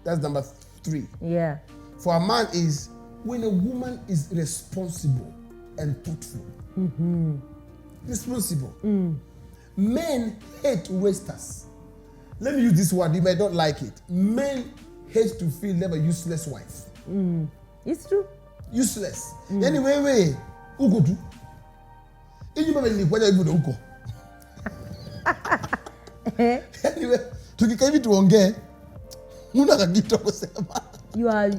That's number 3. Yeah. For a man is when a woman is responsible and thoughtful. Responsible. Men hate wasters. Let me use this word. You might not like it. Men hate to feel they have a useless wife. It's true. Useless. Anyway, who go to? Anyway, tukikaivi tuongee, una kakito kusema. You are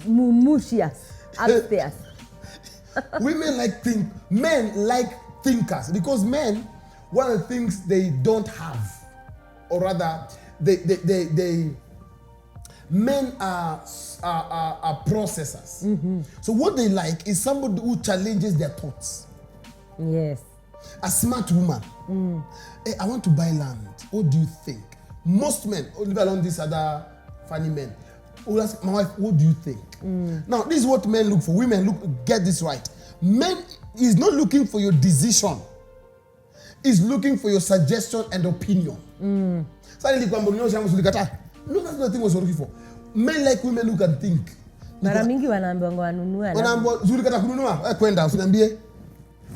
mumushous upstairs. Men like thinkers, because men, one of the things they don't have, or rather, men are processors. So what they like is somebody who challenges their thoughts. Yes. A smart woman. Hey, I want to buy land. What do you think? Most men, leave alone these other funny men, will ask my wife, what do you think? Now, this is what men look for. Women get this right. Men is not looking for your decision. Is looking for your suggestion and opinion. Suddenly, no, that's not the thing was looking for. Men like women who can think. Mara mingi wanaambiwa wanunue. Wanaambiwa zulikata kununua, kwenda usiniambie.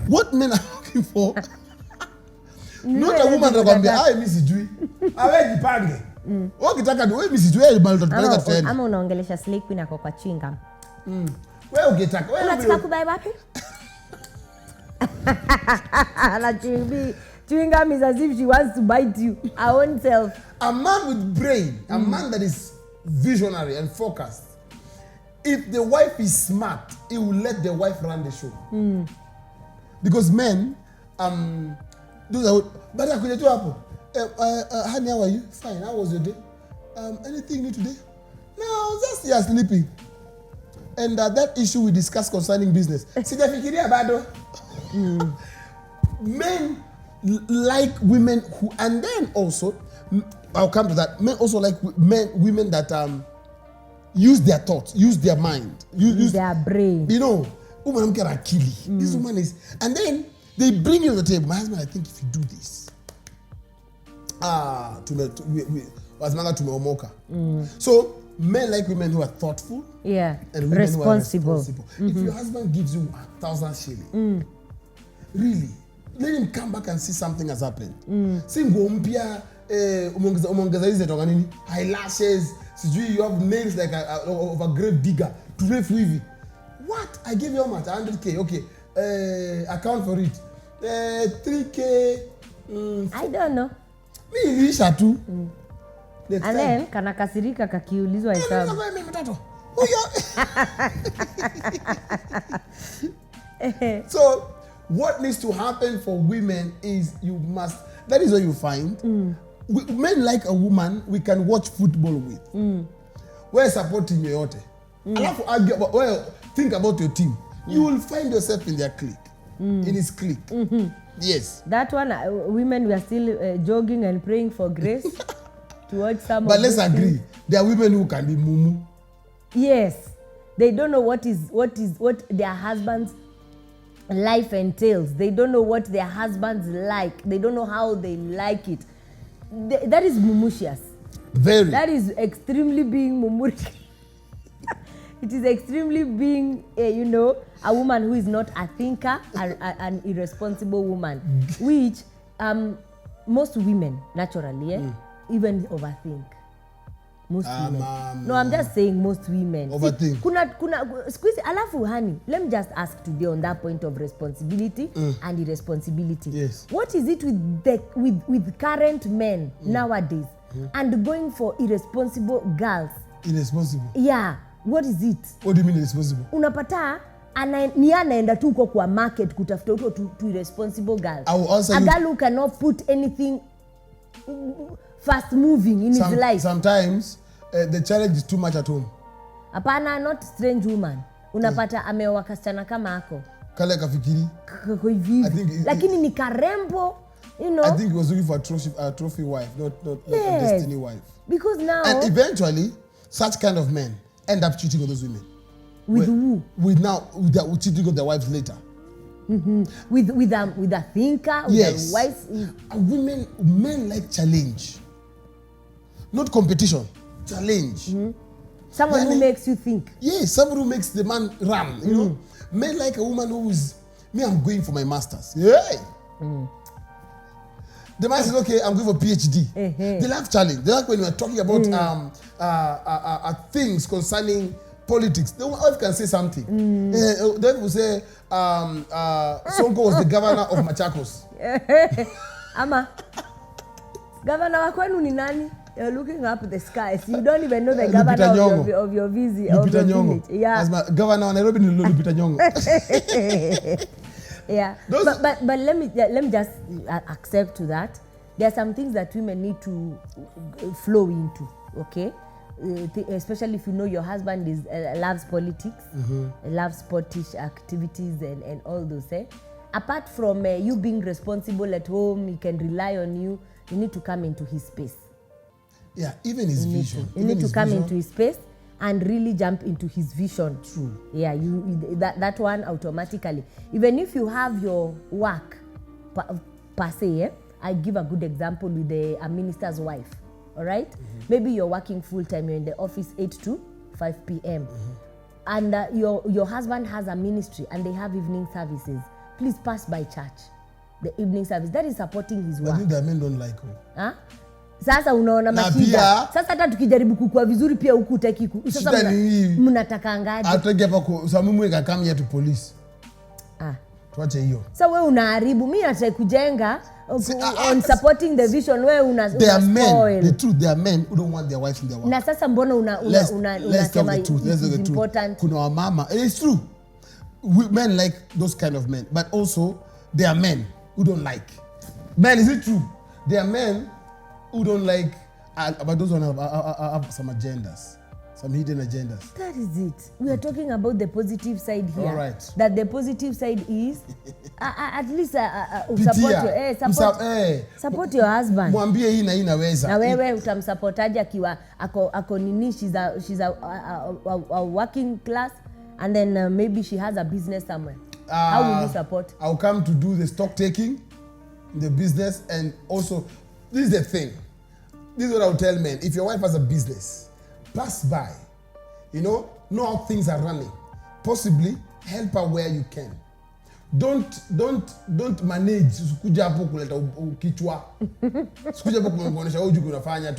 What men are looking for? Not a woman anakuambia, "Ai mimi sijui." Awe jipange. Ukitaka wewe mimi sijui ile bali tutapeleka tena. Ama unaongelesha slay queen yako kwa chinga. Wewe ukitaka, wewe unataka kubai wapi? La chewing-gum is as if she wants to bite you. Her own self. A man with brain, a man that is visionary and focused. If the wife is smart, he will let the wife run the show. Because men, those are. But I could do happen. Honey, how are you? Fine. How was your day? Anything new today? No, just you are sleeping. And that issue we discussed concerning business. Sijafikiria bado. Men like women who, and then also, I'll come to that. Men also like women that use their thoughts, use their mind, use their brain. You know, woman akili. This woman is, and then they bring you to the table. My husband, I think if you do this, tumeomoka. So men like women who are thoughtful, and women responsible. Who are responsible. If your husband gives you 1,000 shillings, really, let him come back and see something has happened. Singo mpia umongeza hizi toka nini? Eyelashes, sijui you have nails like of a grave digger. Turefu hivi. What? I give you how much? 100K. Okay. Account for it. 3K. I don't know. Me ilisha tu. And then kana kasirika kakiulizwa hesabu. So what needs to happen for women is that is what you find. Men like a woman we can watch football with. We're supporting yoyote. Alafu argue about, well, think about your team. You will find yourself in their clique, in his clique. Yes. That one, women we are still jogging and praying for grace to watch some. But let's agree, there are women who can be mumu. Yes, they don't know what their husbands' life entails. They don't know what their husbands like. They don't know how they like it. That is mumushous. Very. That is extremely being mumuric. It is extremely being, a woman who is not a thinker, an irresponsible woman, which most women naturally even overthink. Most women. No, I'm just saying most women. Overthink. Kuna squeeze alafu honey. Let me just ask today on that point of responsibility and irresponsibility. Yes. What is it with current men nowadays and going for irresponsible girls? Irresponsible? Yeah. What is it? What do you mean irresponsible? Unapata ni anaenda tu kwa market kutafuta uto to irresponsible girls. A girl who cannot put anything fast moving in his life. Sometimes the challenge is too much at home. Apana, not strange woman. Unapata ameoa kasichana kama ako. Kale kafikiri. Lakini ni karembo, you know. I think he was looking for a trophy wife, not a destiny wife. Because now. And eventually, such kind of men end up cheating on those women. With who? With cheating on their wives later. With a thinker, with a wise. Men like challenge, not competition. Challenge. Someone who makes you think. Yes, someone who makes the man run. You know, men like a woman who is me. I'm going for my masters. Yeah. The man says, okay, I'm going for PhD. They love challenge. They like when we're talking about things concerning politics. The wife can say something. Then people say, Sonko was the governor of Machakos. Ama, governor wa kwenu ni nani? You're looking up the skies. You don't even know the governor of your village. Yeah. As my governor of Nairobi, Lupita Nyong'o. Yeah. But let me just accept to that. There are some things that women need to flow into. Okay. Especially if you know your husband loves politics, loves sportish activities and all those. Apart from you being responsible at home, he can rely on you. You need to come into his space. Yeah, even his vision. You need to come into his space and really jump into his vision. True. Yeah, that one automatically. Even if you have your work per se, I give a good example with a minister's wife. All right? Maybe you're working full time, you're in the office 8 to 5 p.m. And your husband has a ministry and they have evening services. Please pass by church, the evening service. That is supporting his work. I think the men don't like him. Huh? Sasa unaona mashida. Sasa hata tukijaribu kukua vizuri pia huku utaki. Sasa mnataka ngaje? Atake hapa kwa sababu mwe come here to police. Tuache hiyo. Sasa wewe unaharibu. Mimi nataka kujenga on supporting the vision. Wewe una spoil. The truth, there are men who don't want their wives in their work. Na sasa mbona unasema it's important. Kuna wamama. It's true. Men like those kind of men, but also there are men who don't like. Men, is it true? There are men who don't like, but those one have some agendas, some hidden agendas. That is it. We are talking about the positive side here. All right. That the positive side is at least support your husband. Mwambie hii na hii naweza. Na wewe utamsupportaje akiwa ako nini, she's a working class and then maybe she has a business somewhere. How will you support? I'll come to do the stock taking, the business, and also this is the thing. This is what I'll tell men. If your wife has a business, pass by. You know how things are running. Possibly help her where you can. Don't manage. Sikuja hapo kuleta kichwa. Sikuja hapo kuonyesha wewe unafanya.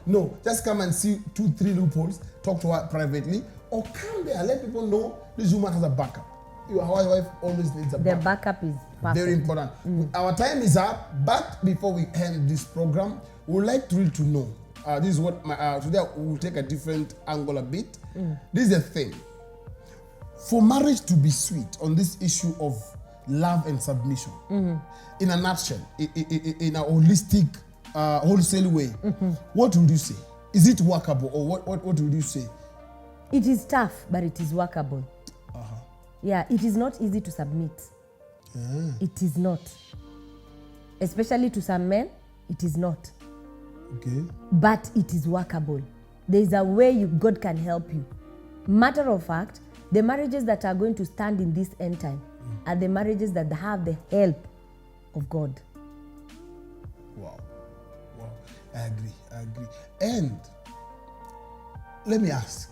No, just come and see 2-3 loopholes. Talk to her privately, or come there. Let people know this woman has a backup. Your wife always needs a backup. The backup is perfect. Very important. Our time is up, but before we end this program, we would like really to know. This is what today we will take a different angle a bit. This is the thing. For marriage to be sweet on this issue of love and submission, in a nutshell, in a holistic, wholesale way, what would you say? Is it workable, or what would you say? It is tough, but it is workable. Yeah, it is not easy to submit. It is not. Especially to some men, it is not. Okay. But it is workable. There is a way God can help you. Matter of fact, the marriages that are going to stand in this end time are the marriages that have the help of God. Wow. I agree. And let me ask,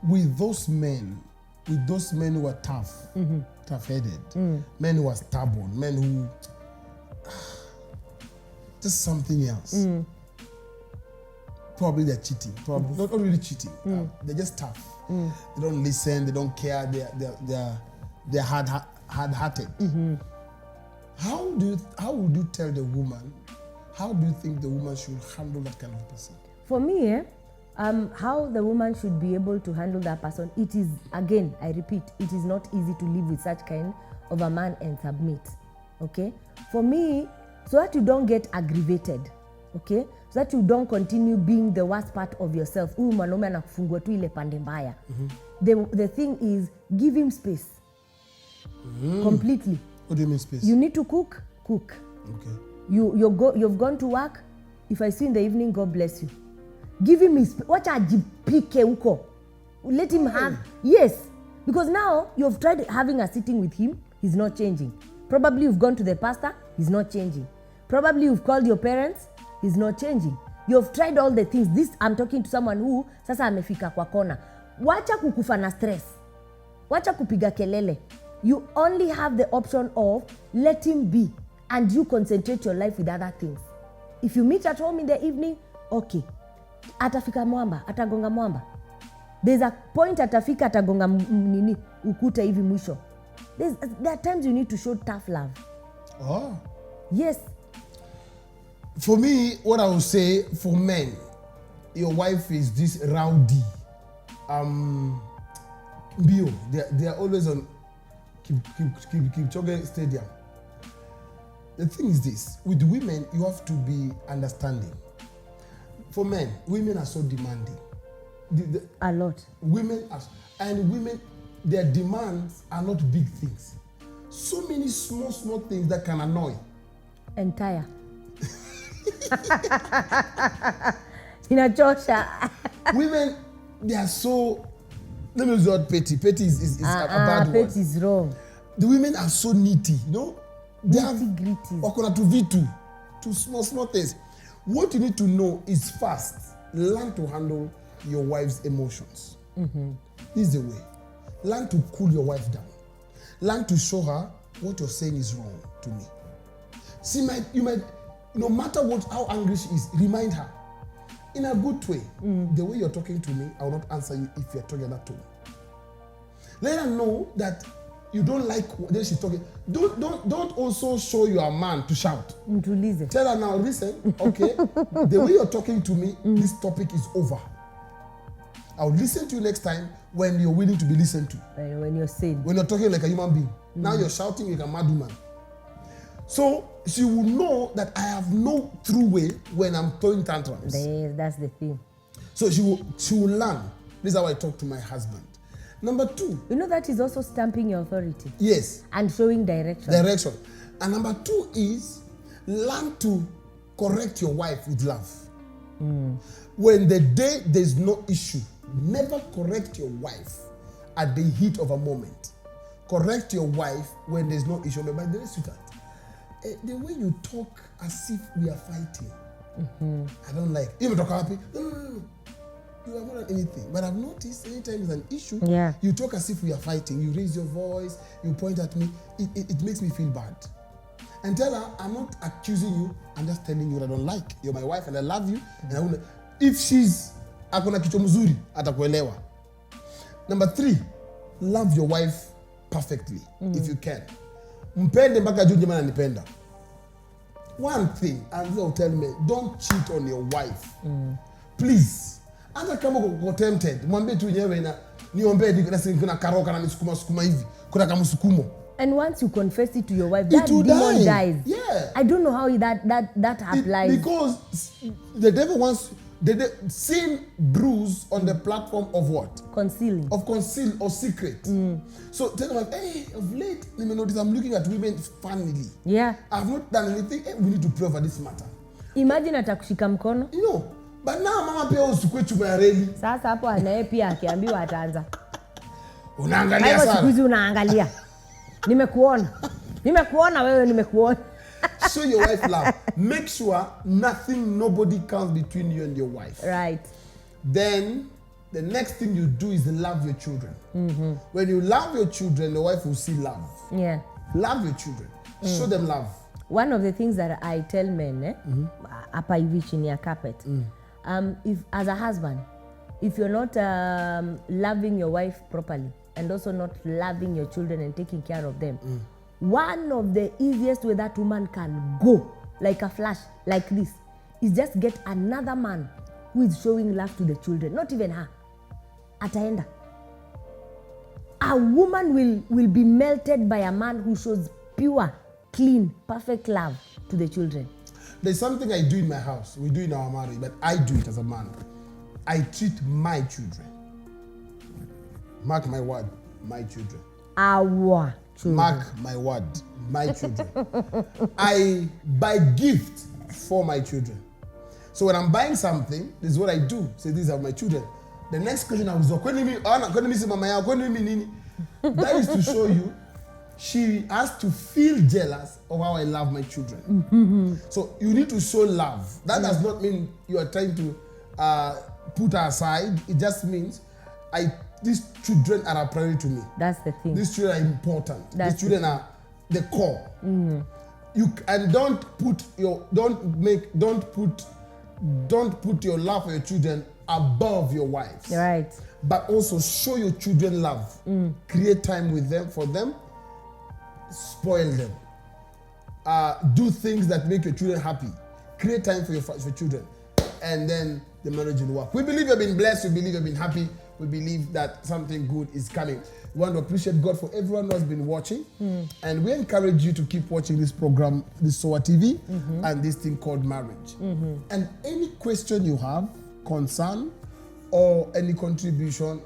with those men who are tough-headed, men who are stubborn, men who just something else. probably they're cheating. Probably not really cheating. They're just tough. They don't listen. They don't care. They're hard-hearted. How would you tell the woman? How do you think the woman should handle that kind of person? For me, how the woman should be able to handle that person, it is, again, I repeat, it is not easy to live with such kind of a man and submit. Okay? For me, so that you don't get aggravated, okay? So that you don't continue being the worst part of yourself. Huyu mwanaume anakufungua tu ile pande mbaya. The thing is, give him space. Completely. What do you mean space? You need to cook. Okay. You've gone to work. If I see you in the evening, God bless you. Give him his, wacha ajipike huko. Let him have, yes. Because now you've tried having a sitting with him, he's not changing. Probably you've gone to the pastor, he's not changing. Probably you've called your parents, he's not changing. You've tried all the things. This, I'm talking to someone who sasa amefika kwa kona. Wacha kukufa na stress. Wacha kupiga kelele. You only have the option of let him be and you concentrate your life with other things. If you meet at home in the evening, okay. Atafika mwamba, atagonga mwamba. There's a point atafika atagonga nini ukuta hivi mwisho. There are times you need to show tough love. Oh. Yes. For me, what I would say for men, your wife is this rowdy. Bio, they are always on Kipchoge Stadium. The thing is this, with women, you have to be understanding. For men, women are so demanding. A lot. Women, their demands are not big things. So many small things that can annoy. Entire. Inachosha. Women, they are so, let me use the word petty. Petty is a bad word. Petty is wrong. The women are so nitty, you know? They have wakona to V2, to small things. What you need to know is first, learn to handle your wife's emotions. This is the way. Learn to cool your wife down. Learn to show her what you're saying is wrong to me. You might, no matter how angry she is, remind her in a good way. The way you're talking to me, I will not answer you if you're talking that tone. Let her know that you don't like when she's talking. Don't also show you a man to shout. To listen. Tell her now, listen, okay, the way you're talking to me, this topic is over. I'll listen to you next time when you're willing to be listened to. When you're sane. When you're talking like a human being. Now you're shouting like a mad woman. So she will know that I have no true way when I'm throwing tantrums. That's the thing. So she will learn. This is how I talk to my husband. Number 2. You know that is also stamping your authority. Yes. And showing direction. And number 2 is learn to correct your wife with love. When the day there's no issue, never correct your wife at the heat of a moment. Correct your wife when there's no issue. But by the way, sweetheart, the way you talk as if we are fighting, I don't like. Even talk happy. No. You have not done anything. But I've noticed anytime there's an issue, you talk as if we are fighting. You raise your voice, you point at me. It makes me feel bad. And tell her, I'm not accusing you. I'm just telling you what I don't like. You're my wife and I love you. And if she's akona kichwa mzuri, atakuelewa. Number 3, love your wife perfectly, if you can. Mpende mpaka juu jamaa ananipenda. One thing, and they'll tell me, don't cheat on your wife. Please. Hata kama uko tempted, mwambie tu nyewe na niombe kuna karoka na misukuma hivi. Kuna kama msukumo. And once you confess it to your wife, that demon dies. Yeah. I don't know how that applies. Because the devil wants sin brews on the platform of what? Concealing. Of conceal or secret. So tell them, hey, of late, let me notice I'm looking at women funnily. Yeah. I've not done anything. Hey, we need to pray over this matter. Imagine atakushika mkono. You know, but now mama pia usikwe chuma ya reli. Sasa hapo anaye pia akiambiwa ataanza. Unaangalia sana. Hapo siku unaangalia. Nimekuona wewe nimekuona. Show your wife love. Make sure nobody comes between you and your wife. Right. Then the next thing you do is love your children. When you love your children, the wife will see love. Yeah. Love your children. Show them love. One of the things that I tell men, hapa hivi chini ya carpet, if as a husband, if you're not loving your wife properly and also not loving your children and taking care of them, one of the easiest way that woman can go like a flash like this is just get another man who is showing love to the children, not even her. Ataenda. A woman will be melted by a man who shows pure, clean, perfect love to the children. There's something I do in my house. We do in our marriage, but I do it as a man. I treat my children. Mark my word, my children. Our children. Mark my word, my children. I buy gifts for my children. So when I'm buying something, this is what I do. Say, these are my children. The next question I was like, that is to show you she has to feel jealous of how I love my children. So you need to show love. That does not mean you are trying to put her aside. It just means these children are a priority to me. That's the thing. These children are important. These children are the core. Don't put your love for your children above your wives. Right. But also show your children love. Create time with them, for them. Spoil them. Do things that make your children happy. Create time for your children. And then the marriage will work. We believe you've been blessed. We believe you've been happy. We believe that something good is coming. We want to appreciate God for everyone who has been watching. And we encourage you to keep watching this program, this SOA TV, and this thing called marriage. And any question you have, concern, or any contribution,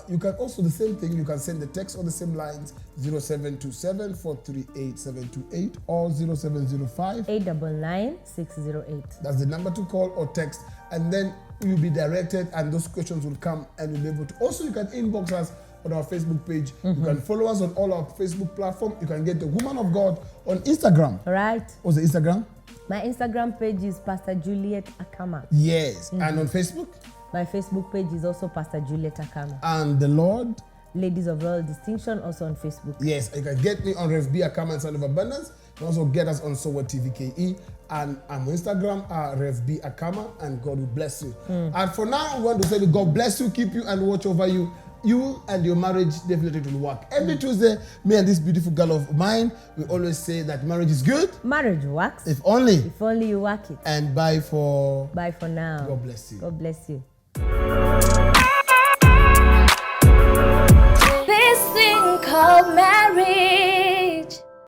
you can also, the same thing, you can send the text on the same lines, 0727 438 728 or 0705 899 608. That's the number to call or text, and then you'll be directed and those questions will come and you'll be able to. Also, you can inbox us on our Facebook page. You can follow us on all our Facebook platforms. You can get the Woman of God on Instagram. Right. What's the Instagram? My Instagram page is Pastor Juliet Akama. Yes. And on Facebook? My Facebook page is also Pastor Juliet Akama. And the Lord? Ladies of Royal Distinction, also on Facebook. Yes, you can get me on Rev B Akama and Son of Abundance. You can also get us on SOA TV KE. And I'm on Instagram, Rev B Akama, and God will bless you. And for now, we want to say that God bless you, keep you, and watch over you. You and your marriage definitely will work. Every Tuesday, me and this beautiful girl of mine, we always say that marriage is good. Marriage works. If only you work it. And bye for now. God bless you. God bless you. This thing called marriage.